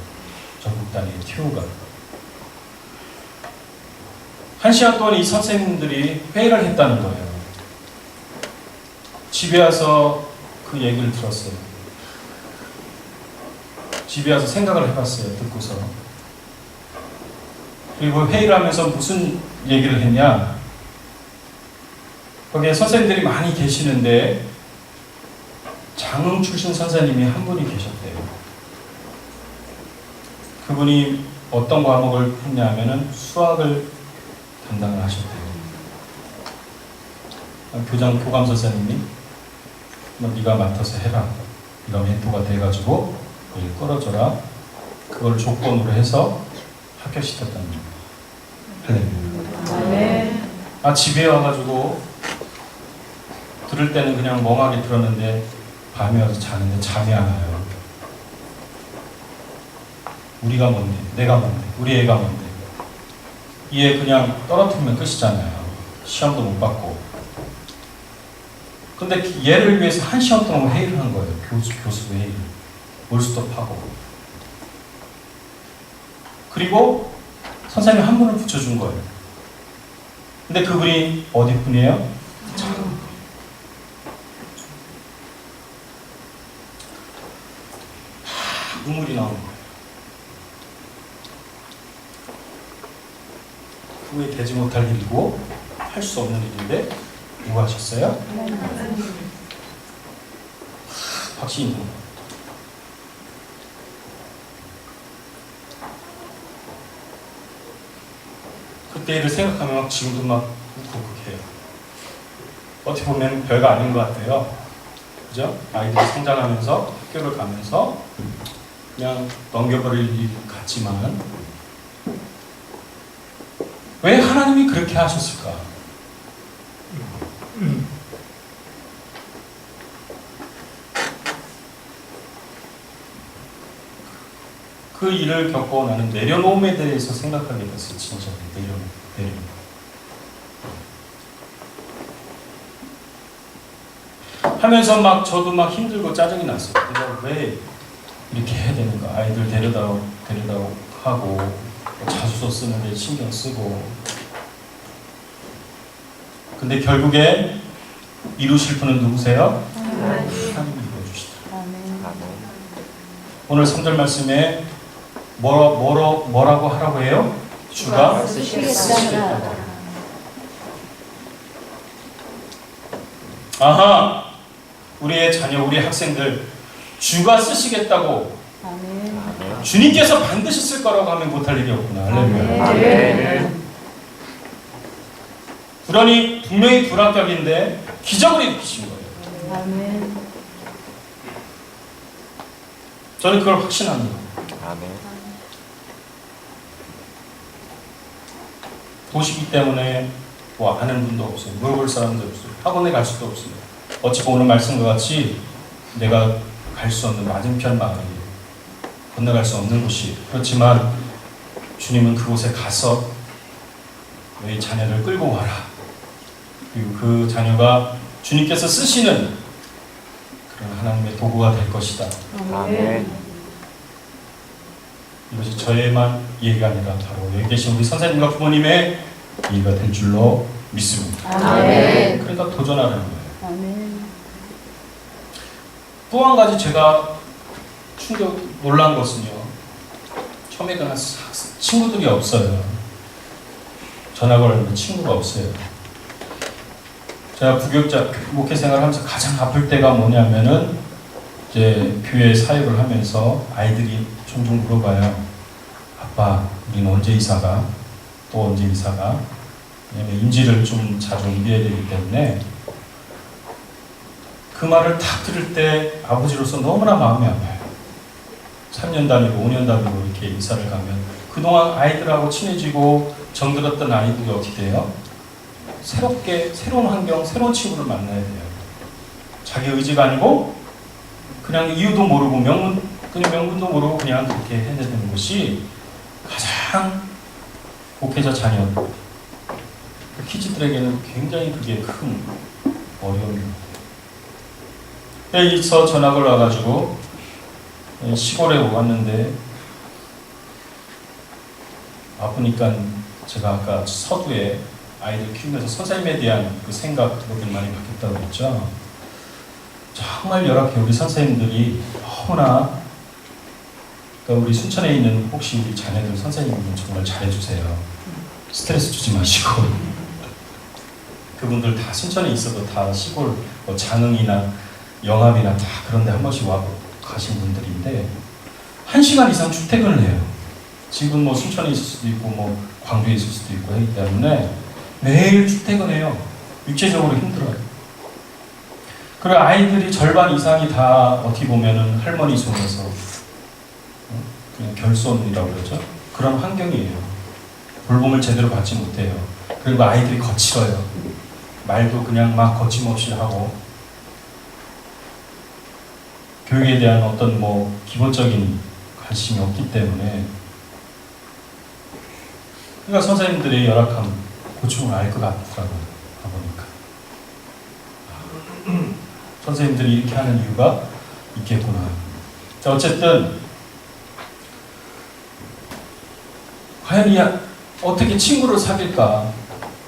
전국 단위의 TO가. 1시간 동안 이 선생님들이 회의를 했다는 거예요. 집에 와서 그 얘기를 들었어요. 집에 와서 생각을 해봤어요. 듣고서. 그리고 회의를 하면서 무슨 얘기를 했냐? 거기에 선생님들이 많이 계시는데 장흥 출신 선생님이 한 분이 계셨대요. 그분이 어떤 과목을 했냐 하면은 수학을 담당을 하셨대요. 교감 선생님이 네가 맡아서 해라. 이런 멘토가 돼가지고 일 끌어줘라. 그걸 조건으로 해서 합격시켰다는 거예요. 네. 집에 와가지고 들을 때는 그냥 멍하게 들었는데 밤에 와서 자는데 잠이 안 와요. 우리가 뭔데? 내가 뭔데? 우리 애가 뭔데? 이 애 그냥 떨어뜨리면 끝이잖아요. 시험도 못 받고. 근데 얘를 위해서 1시간 동안 회의를 한 거예요. 교수 회의를. 몰스톱하고. 그리고 선생님 한 분을 붙여준 거예요. 근데 그분이 어디 분이에요? 눈물이 나오는 거예요. 후회 되지 못할 일이고 할 수 없는 일인데 누가 하셨어요? 박시인 분. 그때 일을 생각하면 지금도 막 욱욱해요. 어떻게 보면 별거 아닌 것 같아요. 그죠? 아이들이 성장하면서 학교를 가면서 그냥 넘겨버릴 일 같지만, 왜 하나님이 그렇게 하셨을까? 그 일을 겪고 나는 내려놓음에 대해서 생각하게 됐어요. 진짜 내려놓음. 하면서 막 저도 막 힘들고 짜증이 났어요. 내가 왜 이렇게 해야 되는가? 아이들 데려다 하고 자소서 쓰는데 신경 쓰고. 근데 결국에 이루실 분은 누구세요? 하나님이 이루어주시더라. 오늘 3절 말씀에 뭐라고 하라고 해요? 주가 쓰시겠다. 아하! 우리의 자녀, 우리 학생들 주가 쓰시겠다고, 주님께서 반드시 쓸 거라고 하면 못할 일이 없구나. 할렐루야. 그러니 분명히 불합격인데 기적을 일으키신 거예요. 저는 그걸 확신합니다. 도시기 때문에 뭐 아는 분도 없어요. 물어볼 사람도 없어요. 학원에 갈 수도 없어요. 어찌 보면 말씀과 같이 내가 갈 수 없는 맞은편 마을이, 건너갈 수 없는 곳이. 그렇지만 주님은 그곳에 가서 너희 자녀를 끌고 와라. 그리고 그 자녀가 주님께서 쓰시는 그런 하나님의 도구가 될 것이다. 이것이 저의만 얘기가 아니라 바로 여기 계신 우리 선생님과 부모님의 얘기가 될 줄로 믿습니다. 아멘. 그러니까 도전하는 거예요. 아멘. 또 한 가지 제가 놀란 것은요. 처음에는 친구들이 없어요. 전학을 하는데 친구가 없어요. 제가 부교육자 목회 생활을 하면서 가장 아플 때가 뭐냐면은 이제 교회 사역을 하면서 아이들이 종종 물어봐요. 아빠, 우리는 언제 이사가? 또 언제 이사가? 왜냐면 임지를 좀 자주 옮겨야 되기 때문에 그 말을 딱 들을 때 아버지로서 너무나 마음이 아파요. 3년 단위로 5년 단위로 이렇게 이사를 가면 그동안 아이들하고 친해지고 정들었던 아이들이 어떻게 돼요? 새롭게 새로운 환경, 새로운 친구를 만나야 돼요. 자기 의지가 아니고 그냥 이유도 모르고 그냥 명분도 모르고 그냥 그렇게 해야 되는 것이 가장 목회자 자녀 키즈들에게는 굉장히 그게 큰 어려움입니다. 여기서 전학을 와가지고 시골에 왔는데 아프니까 제가 아까 서두에 아이들 키우면서 선생님에 대한 그 생각 그것들 많이 바뀌었다고 했죠. 정말 열악해. 우리 선생님들이 너무나 그러니까 우리 순천에 있는 혹시 우리 자녀들 선생님들 정말 잘해주세요. 스트레스 주지 마시고 그분들 다 순천에 있어도 다 시골 뭐 장흥이나 영암이나 다 그런데 한 번씩 와 가신 분들인데 1시간 이상 출퇴근을 해요. 지금 뭐 순천에 있을 수도 있고 뭐 광주에 있을 수도 있고 하기 때문에 매일 출퇴근해요. 육체적으로 힘들어요. 그리고 아이들이 절반 이상이 다 어떻게 보면은 할머니 손에서 그냥 결손이라고 그러죠. 그런 환경이에요. 돌봄을 제대로 받지 못해요. 그리고 아이들이 거칠어요. 말도 그냥 막 거침없이 하고 교육에 대한 어떤 뭐 기본적인 관심이 없기 때문에 그러니까 선생님들의 열악함, 고충을 알 것 같더라고요. 가보니까 선생님들이 이렇게 하는 이유가 있겠구나. 자, 어쨌든 과연 어떻게 친구를 사귈까?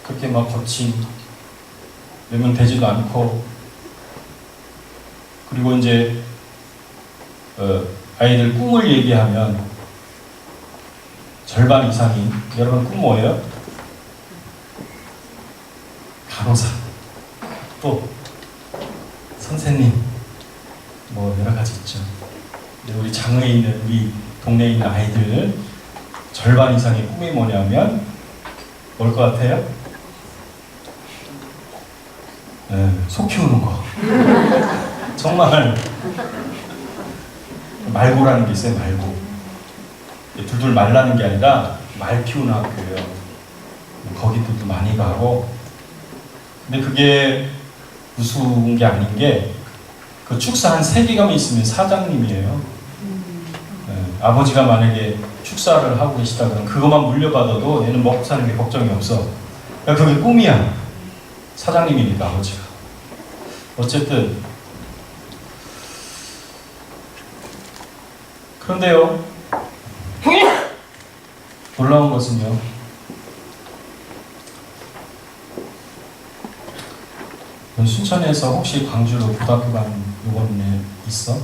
그렇게 막 거친 몇 명 되지도 않고 그리고 이제 아이들 꿈을 얘기하면 절반 이상이 여러분 꿈 뭐예요? 간호사 또 선생님 뭐 여러 가지 있죠. 우리 장흥에 있는 우리 동네에 있는 아이들 절반 이상의 꿈이 뭐냐면 뭘 것 같아요? 소 키우는 거. 정말 말고라는 게 있어요. 말고 둘둘 말라는 게 아니라 말 키우는 학교예요. 거기도 많이 가고 근데 그게 우스운 게 아닌 게 그 축사 한 3기감이 있으면 사장님이에요. 아버지가 만약에 축사를 하고 계시다 그러면 그것만 물려받아도 얘는 먹고 사는 게 걱정이 없어. 그러니까 그게 꿈이야. 사장님이니까 아버지가. 어쨌든 그런데요. 놀라운 것은요. 순천에서 혹시 광주로 고등학교 간 요번에 있어?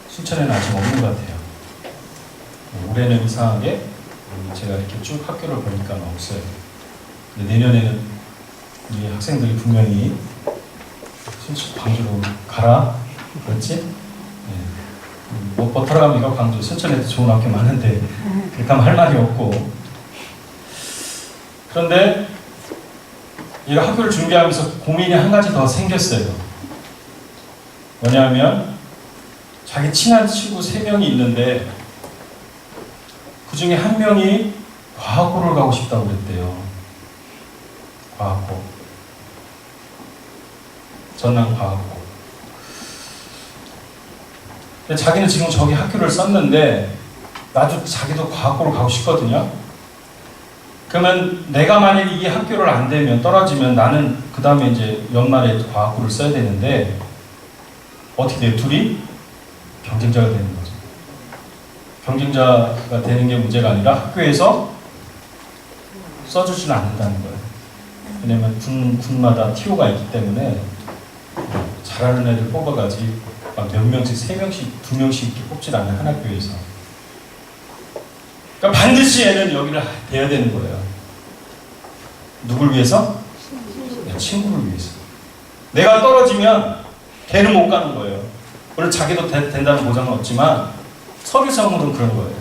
순천에는 아직 없는 것 같아요. 올해는 이상하게 제가 이렇게 쭉 학교를 보니까 없어요. 근데 내년에는 이 학생들이 분명히 순천 광주로 가라 그렇지? 네. 뭐 버터라미가 광주 순천에도 좋은 학교 많은데 그렇게 하면 할 말이 없고 그런데 이 학교를 준비하면서 고민이 한 가지 더 생겼어요. 뭐냐면 자기 친한 친구 3명이 있는데 그 중에 한 명이 과학고를 가고 싶다고 그랬대요. 과학고. 전남 과학고. 근데 자기는 지금 저기 학교를 썼는데 나도 자기도 과학고를 가고 싶거든요. 그러면 내가 만약에 이 학교를 안 되면 떨어지면 나는 그 다음에 이제 연말에 과학고를 써야 되는데 어떻게 돼요? 둘이 경쟁자가 되는 거죠. 경쟁자가 되는 게 문제가 아니라 학교에서 써주지는 않는다는 거예요. 왜냐면 군마다 TO가 있기 때문에 잘하는 애들 뽑아가지 막 몇 명씩, 3명씩, 2명씩 이렇게 뽑질 않는 한 학교에서. 그러니까 반드시 애는 여기를 돼야 되는 거예요. 누굴 위해서? 내 친구를 위해서. 내가 떨어지면 걔는 못 가는 거예요. 물론 자기도 된다는 보장은 없지만 서류상으로는 그런 거예요.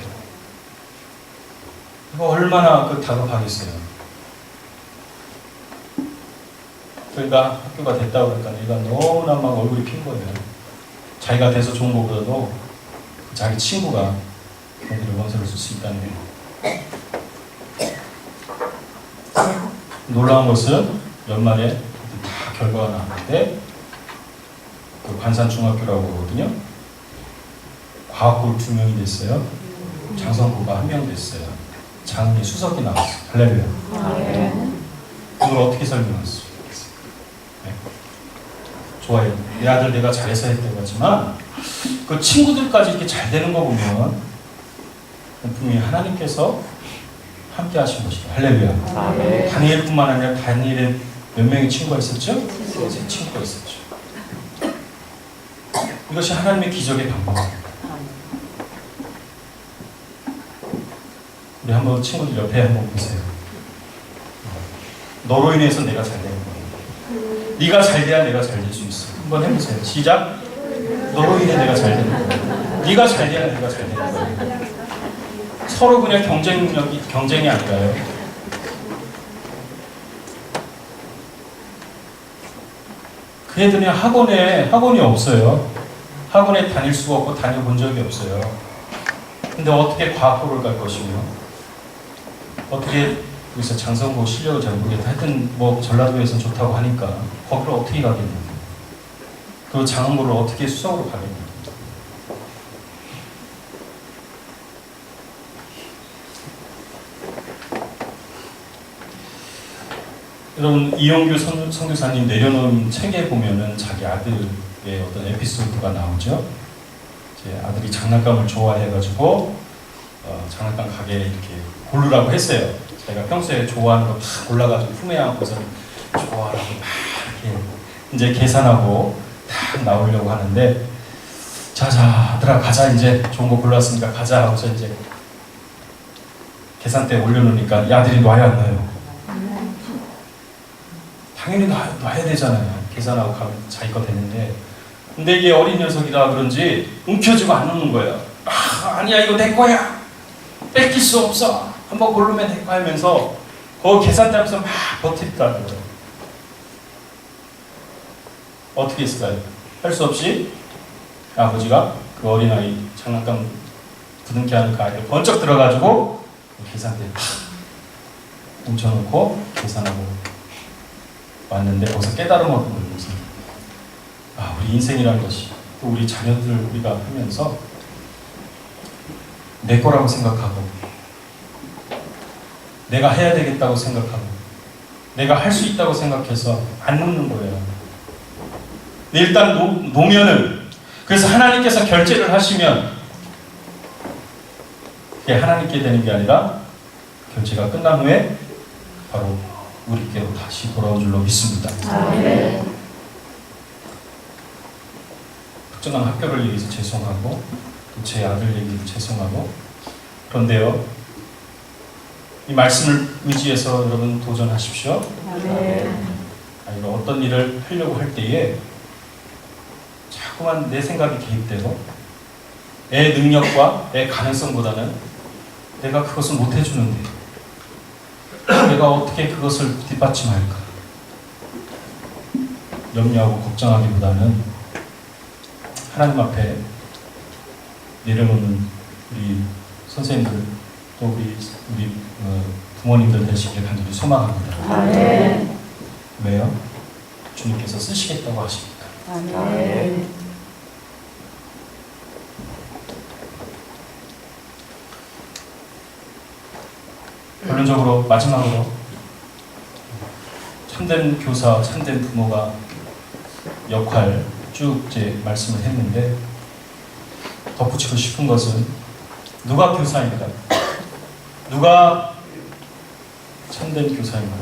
이거 얼마나 다급하겠어요. 그러니까 학교가 됐다고 그러니까 얘가 너무나 막 얼굴이 핀 거예요. 자기가 돼서 좋은 것보다도 자기 친구가 거기를 원서를 쓸 수 있다는 거예요. 놀라운 것은 연말에 다 결과가 나왔는데 그 관산중학교라고 그러거든요. 과학고를 2명이 됐어요. 장성고가 1명 됐어요. 장미 수석이 나왔어요. 할렐루야. 그걸 어떻게 설명했어요? 네. 좋아요. 내 아들 내가 잘해서 했다고 하지만 그 친구들까지 이렇게 잘 되는 거 보면 분명히 하나님께서 함께 하신 것이죠. 할렐루야. 다니엘뿐만 아니라 다니엘에 몇 명의 친구가 있었죠? 3 친구가 있었죠. 이것이 하나님의 기적의 방법입니다. 우리 한번 친구들 옆에 한번 보세요. 너로 인해서 내가 잘 되는 거예요. 네가 잘 돼야 내가 잘 될 수 있어. 한번 해보세요. 시작. 너로 인해 내가 잘 되는 거예요. 네가 잘 돼야 내가 잘 되는 거예요. 서로 그냥 경쟁이 아니라요. 그 애들이 학원이 없어요. 학원에 다닐 수가 없고 다녀본 적이 없어요. 근데 어떻게 과학고를 갈 것이며 어떻게 여기서 장성고 실력을 잘 모르겠다. 하여튼 뭐 전라도에서는 좋다고 하니까 거기를 어떻게 가겠냐. 그 장흥고를 어떻게 수석으로 가겠냐. 여러분 이용규 선교사님 내려놓은 책에 보면은 자기 아들의 어떤 에피소드가 나오죠. 제 아들이 장난감을 좋아해가지고 장난감 가게에 이렇게 고르라고 했어요. 제가 평소에 좋아하는 거 다 골라가지고 품에 안고서 좋아하라고 막 이렇게 이제 계산하고 딱 나오려고 하는데 자자 아들아 가자 이제 좋은 거 골랐으니까 가자 하고서 이제 계산대에 올려놓으니까 이 아들이 놔야 안 놔요. 당연히 놔야 되잖아요. 계산하고 가면 자기 거 되는데 근데 이게 어린 녀석이라 그런지 움켜쥐고 안 놓는 거예요. 아니야 이거 내 거야. 뺏길 수 없어. 한번 고르면 내 거야 하면서 거기 계산대 앞에서 막 버티더라는 거예요. 어떻게 했을까요? 할 수 없이 아버지가 그 어린아이 장난감 부둥켜 하는 그 아이를 번쩍 들어가지고 계산대에 팍 뭉쳐놓고 계산하고 왔는데 거기서 깨달음 얻은 거예요. 우리 인생이라는 것이 또 우리 자녀들 우리가 하면서 내 거라고 생각하고 내가 해야 되겠다고 생각하고 내가 할 수 있다고 생각해서 안 놓는 거예요. 일단 놓으면은 그래서 하나님께서 결제를 하시면 그게 하나님께 되는 게 아니라 결제가 끝난 후에 바로 우리께로 다시 돌아온 줄로 믿습니다. 특정한 학교를 얘기해서 죄송하고 제 아들 얘기도 죄송하고 그런데요 이 말씀을 의지해서 여러분 도전하십시오. 아니면 어떤 일을 하려고 할 때에 자꾸만 내 생각이 개입되고 내 능력과 내 가능성보다는 내가 그것을 못 해주는데 내가 어떻게 그것을 뒷받침할까 염려하고 걱정하기보다는 하나님 앞에 내려놓는 우리 선생님들 또 우리 부모님들 되시길 간절히 소망합니다. 왜요? 주님께서 쓰시겠다고 하십니다. 결론적으로 마지막으로 참된 교사, 참된 부모가 역할 쭉 이제 말씀을 했는데 덧붙이고 싶은 것은 누가 교사인가? 누가 참된 교사인가?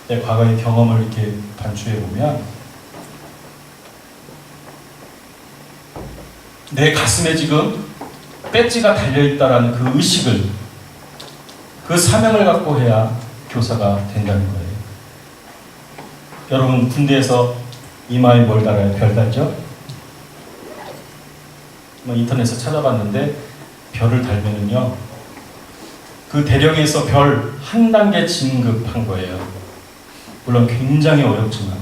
내 과거의 경험을 이렇게 반추해 보면 내 가슴에 지금 배지가 달려있다라는 그 의식을, 그 사명을 갖고 해야 교사가 된다는 거예요. 여러분 군대에서 이마에 뭘 달아요? 별 달죠? 인터넷에서 찾아봤는데 별을 달면은요, 그 대령에서 별 한 단계 진급한 거예요. 물론 굉장히 어렵지만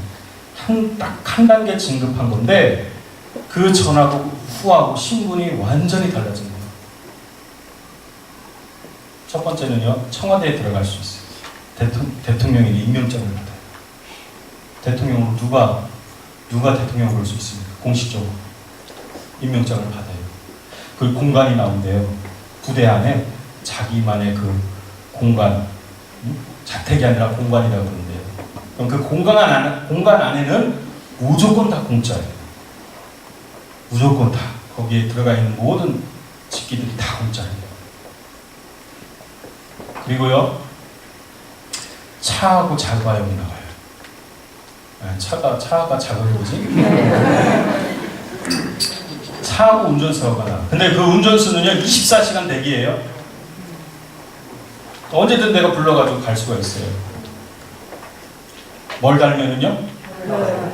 딱 한 단계 진급한 건데 그 전하고 후하고 신분이 완전히 달라진 거예요. 첫 번째는요, 청와대에 들어갈 수 있어요. 대통령에게 임명장을 받아요. 대통령으로 누가 대통령을 볼 수 있습니까? 공식적으로 임명장을 받아요. 그 공간이 나온대요. 부대 안에 자기만의 그 공간, 자택이 아니라 공간이라고 그러는데요. 그럼 그 공간 안에는 무조건 다 공짜예요. 무조건 다. 거기에 들어가 있는 모든 집기들이 다 공짜예요. 그리고요, 차하고 자가용이 나와요. 차가 자가용이지? 차하고 운전수가 나와요. 근데 그 운전수는요, 24시간 대기예요. 언제든 내가 불러가지고 갈 수가 있어요. 뭘 달면은요?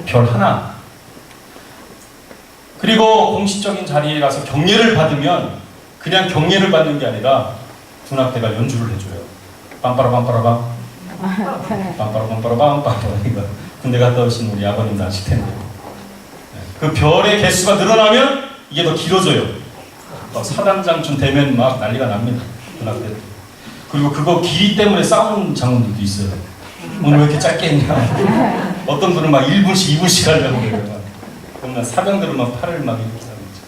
별 하나. 그리고 공식적인 자리에 가서 경례를 받으면 그냥 경례를 받는 게 아니라 군악대가 연주를 해줘요. 빰빠라빰빠라빰, 빰빠라빰빠라빰, 이거 군대 갔다 오신 우리 아버님도 아실 텐데, 그 별의 개수가 늘어나면 이게 더 길어져요. 사단장쯤 되면 막 난리가 납니다. 군악대. 그리고 그거 길이 때문에 싸우는 장면들도 있어요. 오늘 왜 이렇게 짧게 했냐. 어떤 분은 막 1분씩 2분씩 하려고 그래요. 그러면 사병들은 막 팔을 막 이렇게 하고 있죠.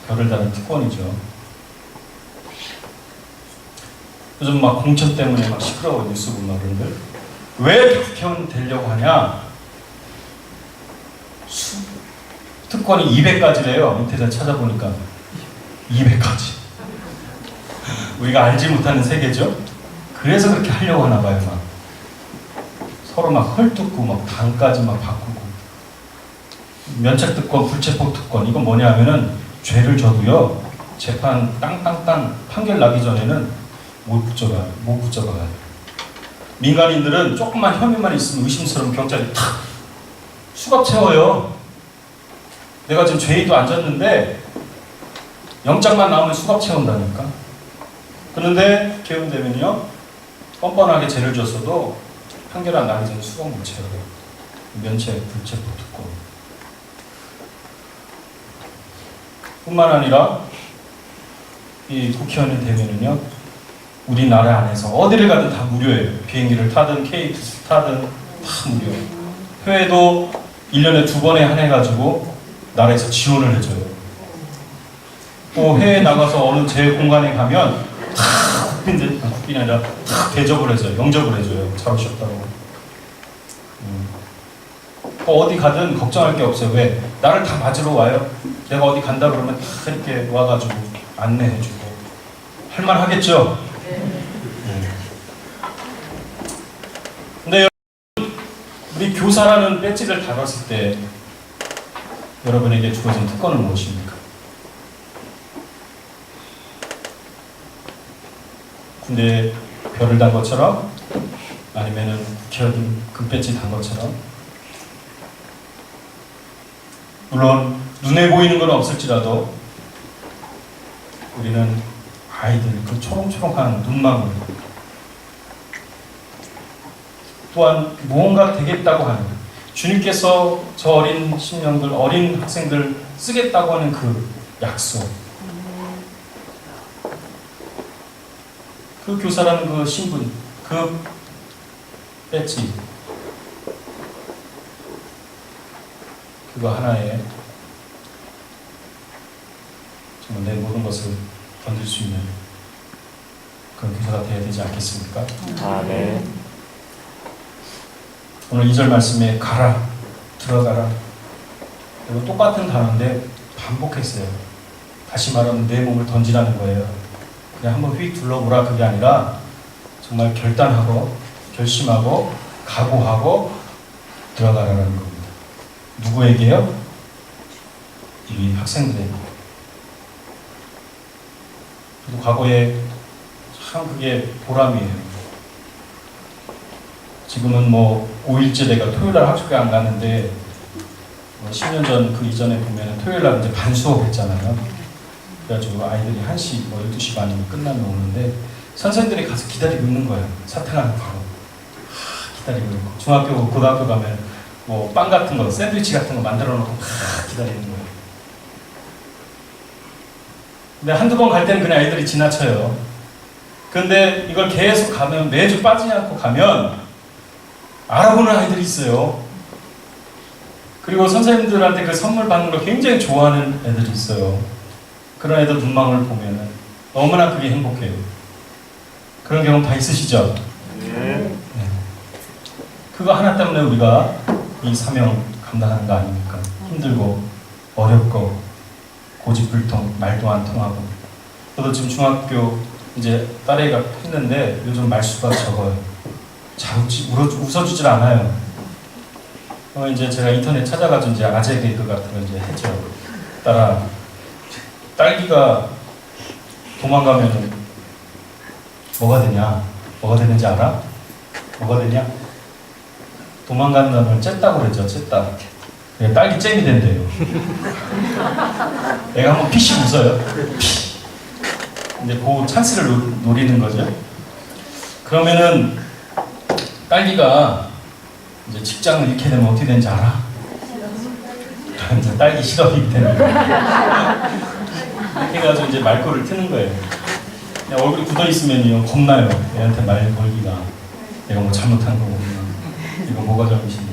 별을 다는 특권이죠. 요즘 막 공천 때문에 막 시끄러워, 뉴스 보면 그런데 왜 국회의원 되려고 하냐? 특권이 200가지래요. 밑에서 찾아보니까 200가지. 우리가 알지 못하는 세계죠. 그래서 그렇게 하려고 하나 봐요. 막 서로 막 헐뜯고 막 당까지 막 바꾸고. 면책특권, 불체포 특권, 이건 뭐냐 하면은 죄를 져도요, 재판 땅땅땅 판결 나기 전에는 못 붙잡아가요. 민간인들은 조금만 혐의만 있으면 의심스러운 경찰이 탁 수갑 채워요. 내가 지금 죄의도 안 졌는데 영장만 나오면 수갑 채운다니까. 그런데 개헌되면요, 뻔뻔하게 죄를 졌어도 판결 안 나기 전에 수갑 못 채워요. 면책, 불체포 특권. 뿐만 아니라 이 국회의원이 되면은요, 우리나라 안에서 어디를 가든 다 무료예요. 비행기를 타든 KTX 타든 다 무료예요. 해외도 1년에 2번에 한해가지고 나라에서 지원을 해줘요. 또 해외 나가서 어느 제 공간에 가면 다 국빈이 아니라 다 대접을 해줘요. 영접을 해줘요. 잘 오셨다고. 어디 가든 걱정할 게 없어요. 왜? 나를 다 맞으러 와요. 내가 어디 간다 그러면 다 이렇게 와가지고 안내해주고. 할만 하겠죠? 근데 여러분, 우리 교사라는 배지를 달았을 때 여러분에게 주어진 특권은 무엇입니까? 군대에 별을 단 것처럼, 아니면은 국회의원 금배지 단 것처럼, 물론 눈에 보이는 건 없을지라도 우리는 아이들 그 초롱초롱한 눈망울, 또한 무언가 되겠다고 하는, 주님께서 저 어린 신령들, 어린 학생들 쓰겠다고 하는 그 약속, 그 교사라는 그 신분, 그 배지, 그거 하나에 정말 내 모든 것을 던질 수 있는 그런 교사가 되어야 되지 않겠습니까? 아멘. 오늘 2절 말씀에 가라, 들어가라, 이거 똑같은 단어인데 반복했어요. 다시 말하면 내 몸을 던지라는 거예요. 그냥 한번 휙 둘러보라 그게 아니라 정말 결단하고 결심하고 각오하고 들어가라는 겁니다. 누구에게요? 이 학생들에게. 그리고 과거에 참 그게 보람이에요. 지금은 뭐 5일째 내가 토요일날 학교에 안 가는데 10년 전 그 이전에 보면 토요일날 이제 반수업 했잖아요. 그래가지고 아이들이 1시 뭐 12시 반이면 끝나면 오는데 선생님들이 가서 기다리고 있는 거예요. 사탕하는 바로 기다리고 있고, 중학교 고등학교 가면 뭐 빵 같은 거 샌드위치 같은 거 만들어 놓고 기다리는 거예요. 근데 한두 번 갈 때는 그냥 아이들이 지나쳐요. 근데 이걸 계속 가면 매주 빠지지 않고 가면 알아보는 아이들이 있어요. 그리고 선생님들한테 그 선물 받는 걸 굉장히 좋아하는 애들이 있어요. 그런 애들 눈망울을 보면은 너무나 그게 행복해요. 그런 경험 다 있으시죠? 네. 그거 하나 때문에 우리가 이 사명 감당하는 거 아닙니까? 힘들고 어렵고 고집불통 말도 안 통하고. 저도 지금 중학교 이제 딸애가 했는데 요즘 말수가 적어요. 잘 웃어주질 않아요. 이제 제가 인터넷 찾아가지고 이제 아재 개그 같은 거 이제 했죠. 딸아, 딸기가 도망가면 뭐가 되냐? 뭐가 되는지 알아? 뭐가 되냐? 도망가는 놈을 쨌다고 그랬죠. 쨌다. 그게 딸기 잼이 된대요. 애가 한번 피식 웃어요. 이제 그 찬스를 노리는 거죠. 그러면은 딸기가 이제 직장을 잃게 되면 어떻게 되는지 알아? 이제 딸기 실업이 되는 거예요. 이렇게 해가지고 이제 말꼬를 트는 거예요. 그냥 얼굴이 굳어 있으면요 겁나요. 얘한테 말 걸기가. 내가 뭐 잘못한 거구나. 이거 뭐가 잘못이니?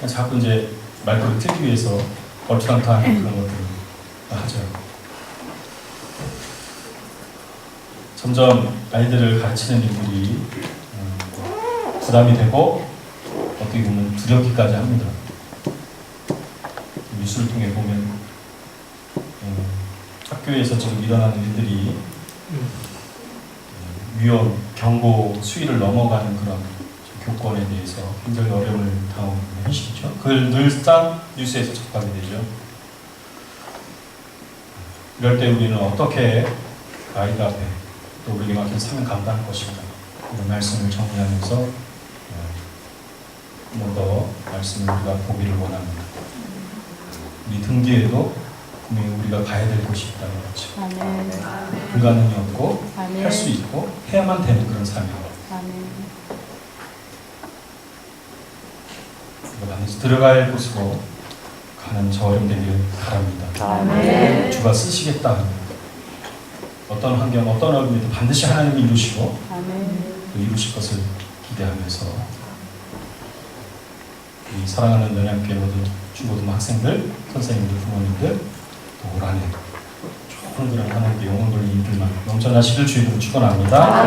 자꾸 이제 말꼬를 트기 위해서 얼토당토하는 그런 것들을 하죠. 점점 아이들을 가르치는 일들이 부담이 되고 어떻게 보면 두렵기까지 합니다. 뉴스를 통해 보면 학교에서 지금 일어나는 일들이 위험, 경고 수위를 넘어가는 그런 교권에 대해서 굉장히 어려움을 당하는 현실이죠. 그걸 늘상 뉴스에서 접하게 되죠. 이럴 때 우리는 어떻게 아이들 앞에 또 우리에게 맡긴 사명 감당할 것인가, 이런 말씀을 정리하면서 좀 더 말씀을 우리가 보기를 원합니다. 우리 등 뒤에도 분명히 우리가 가야 될 곳이 있다는 거죠. 아멘. 불가능이 없고 아멘. 할 수 있고 해야만 되는 그런 사명. 아멘. 우리가 반드시 들어갈 곳으로 가는 저 어려움 되길 바랍니다. 아멘. 주가 쓰시겠다 하면 어떤 환경, 어떤 어려움에도 반드시 하나님이 이루시고 아멘. 또 이루실 것을 기대하면서 이 사랑하는 연양교회 모든 중고등 학생들, 선생님들, 부모님들 또 올 한해 좋은 그런 하나님께 영혼 돌리는 일들만 넘쳐나시길 주님으로 축원합니다.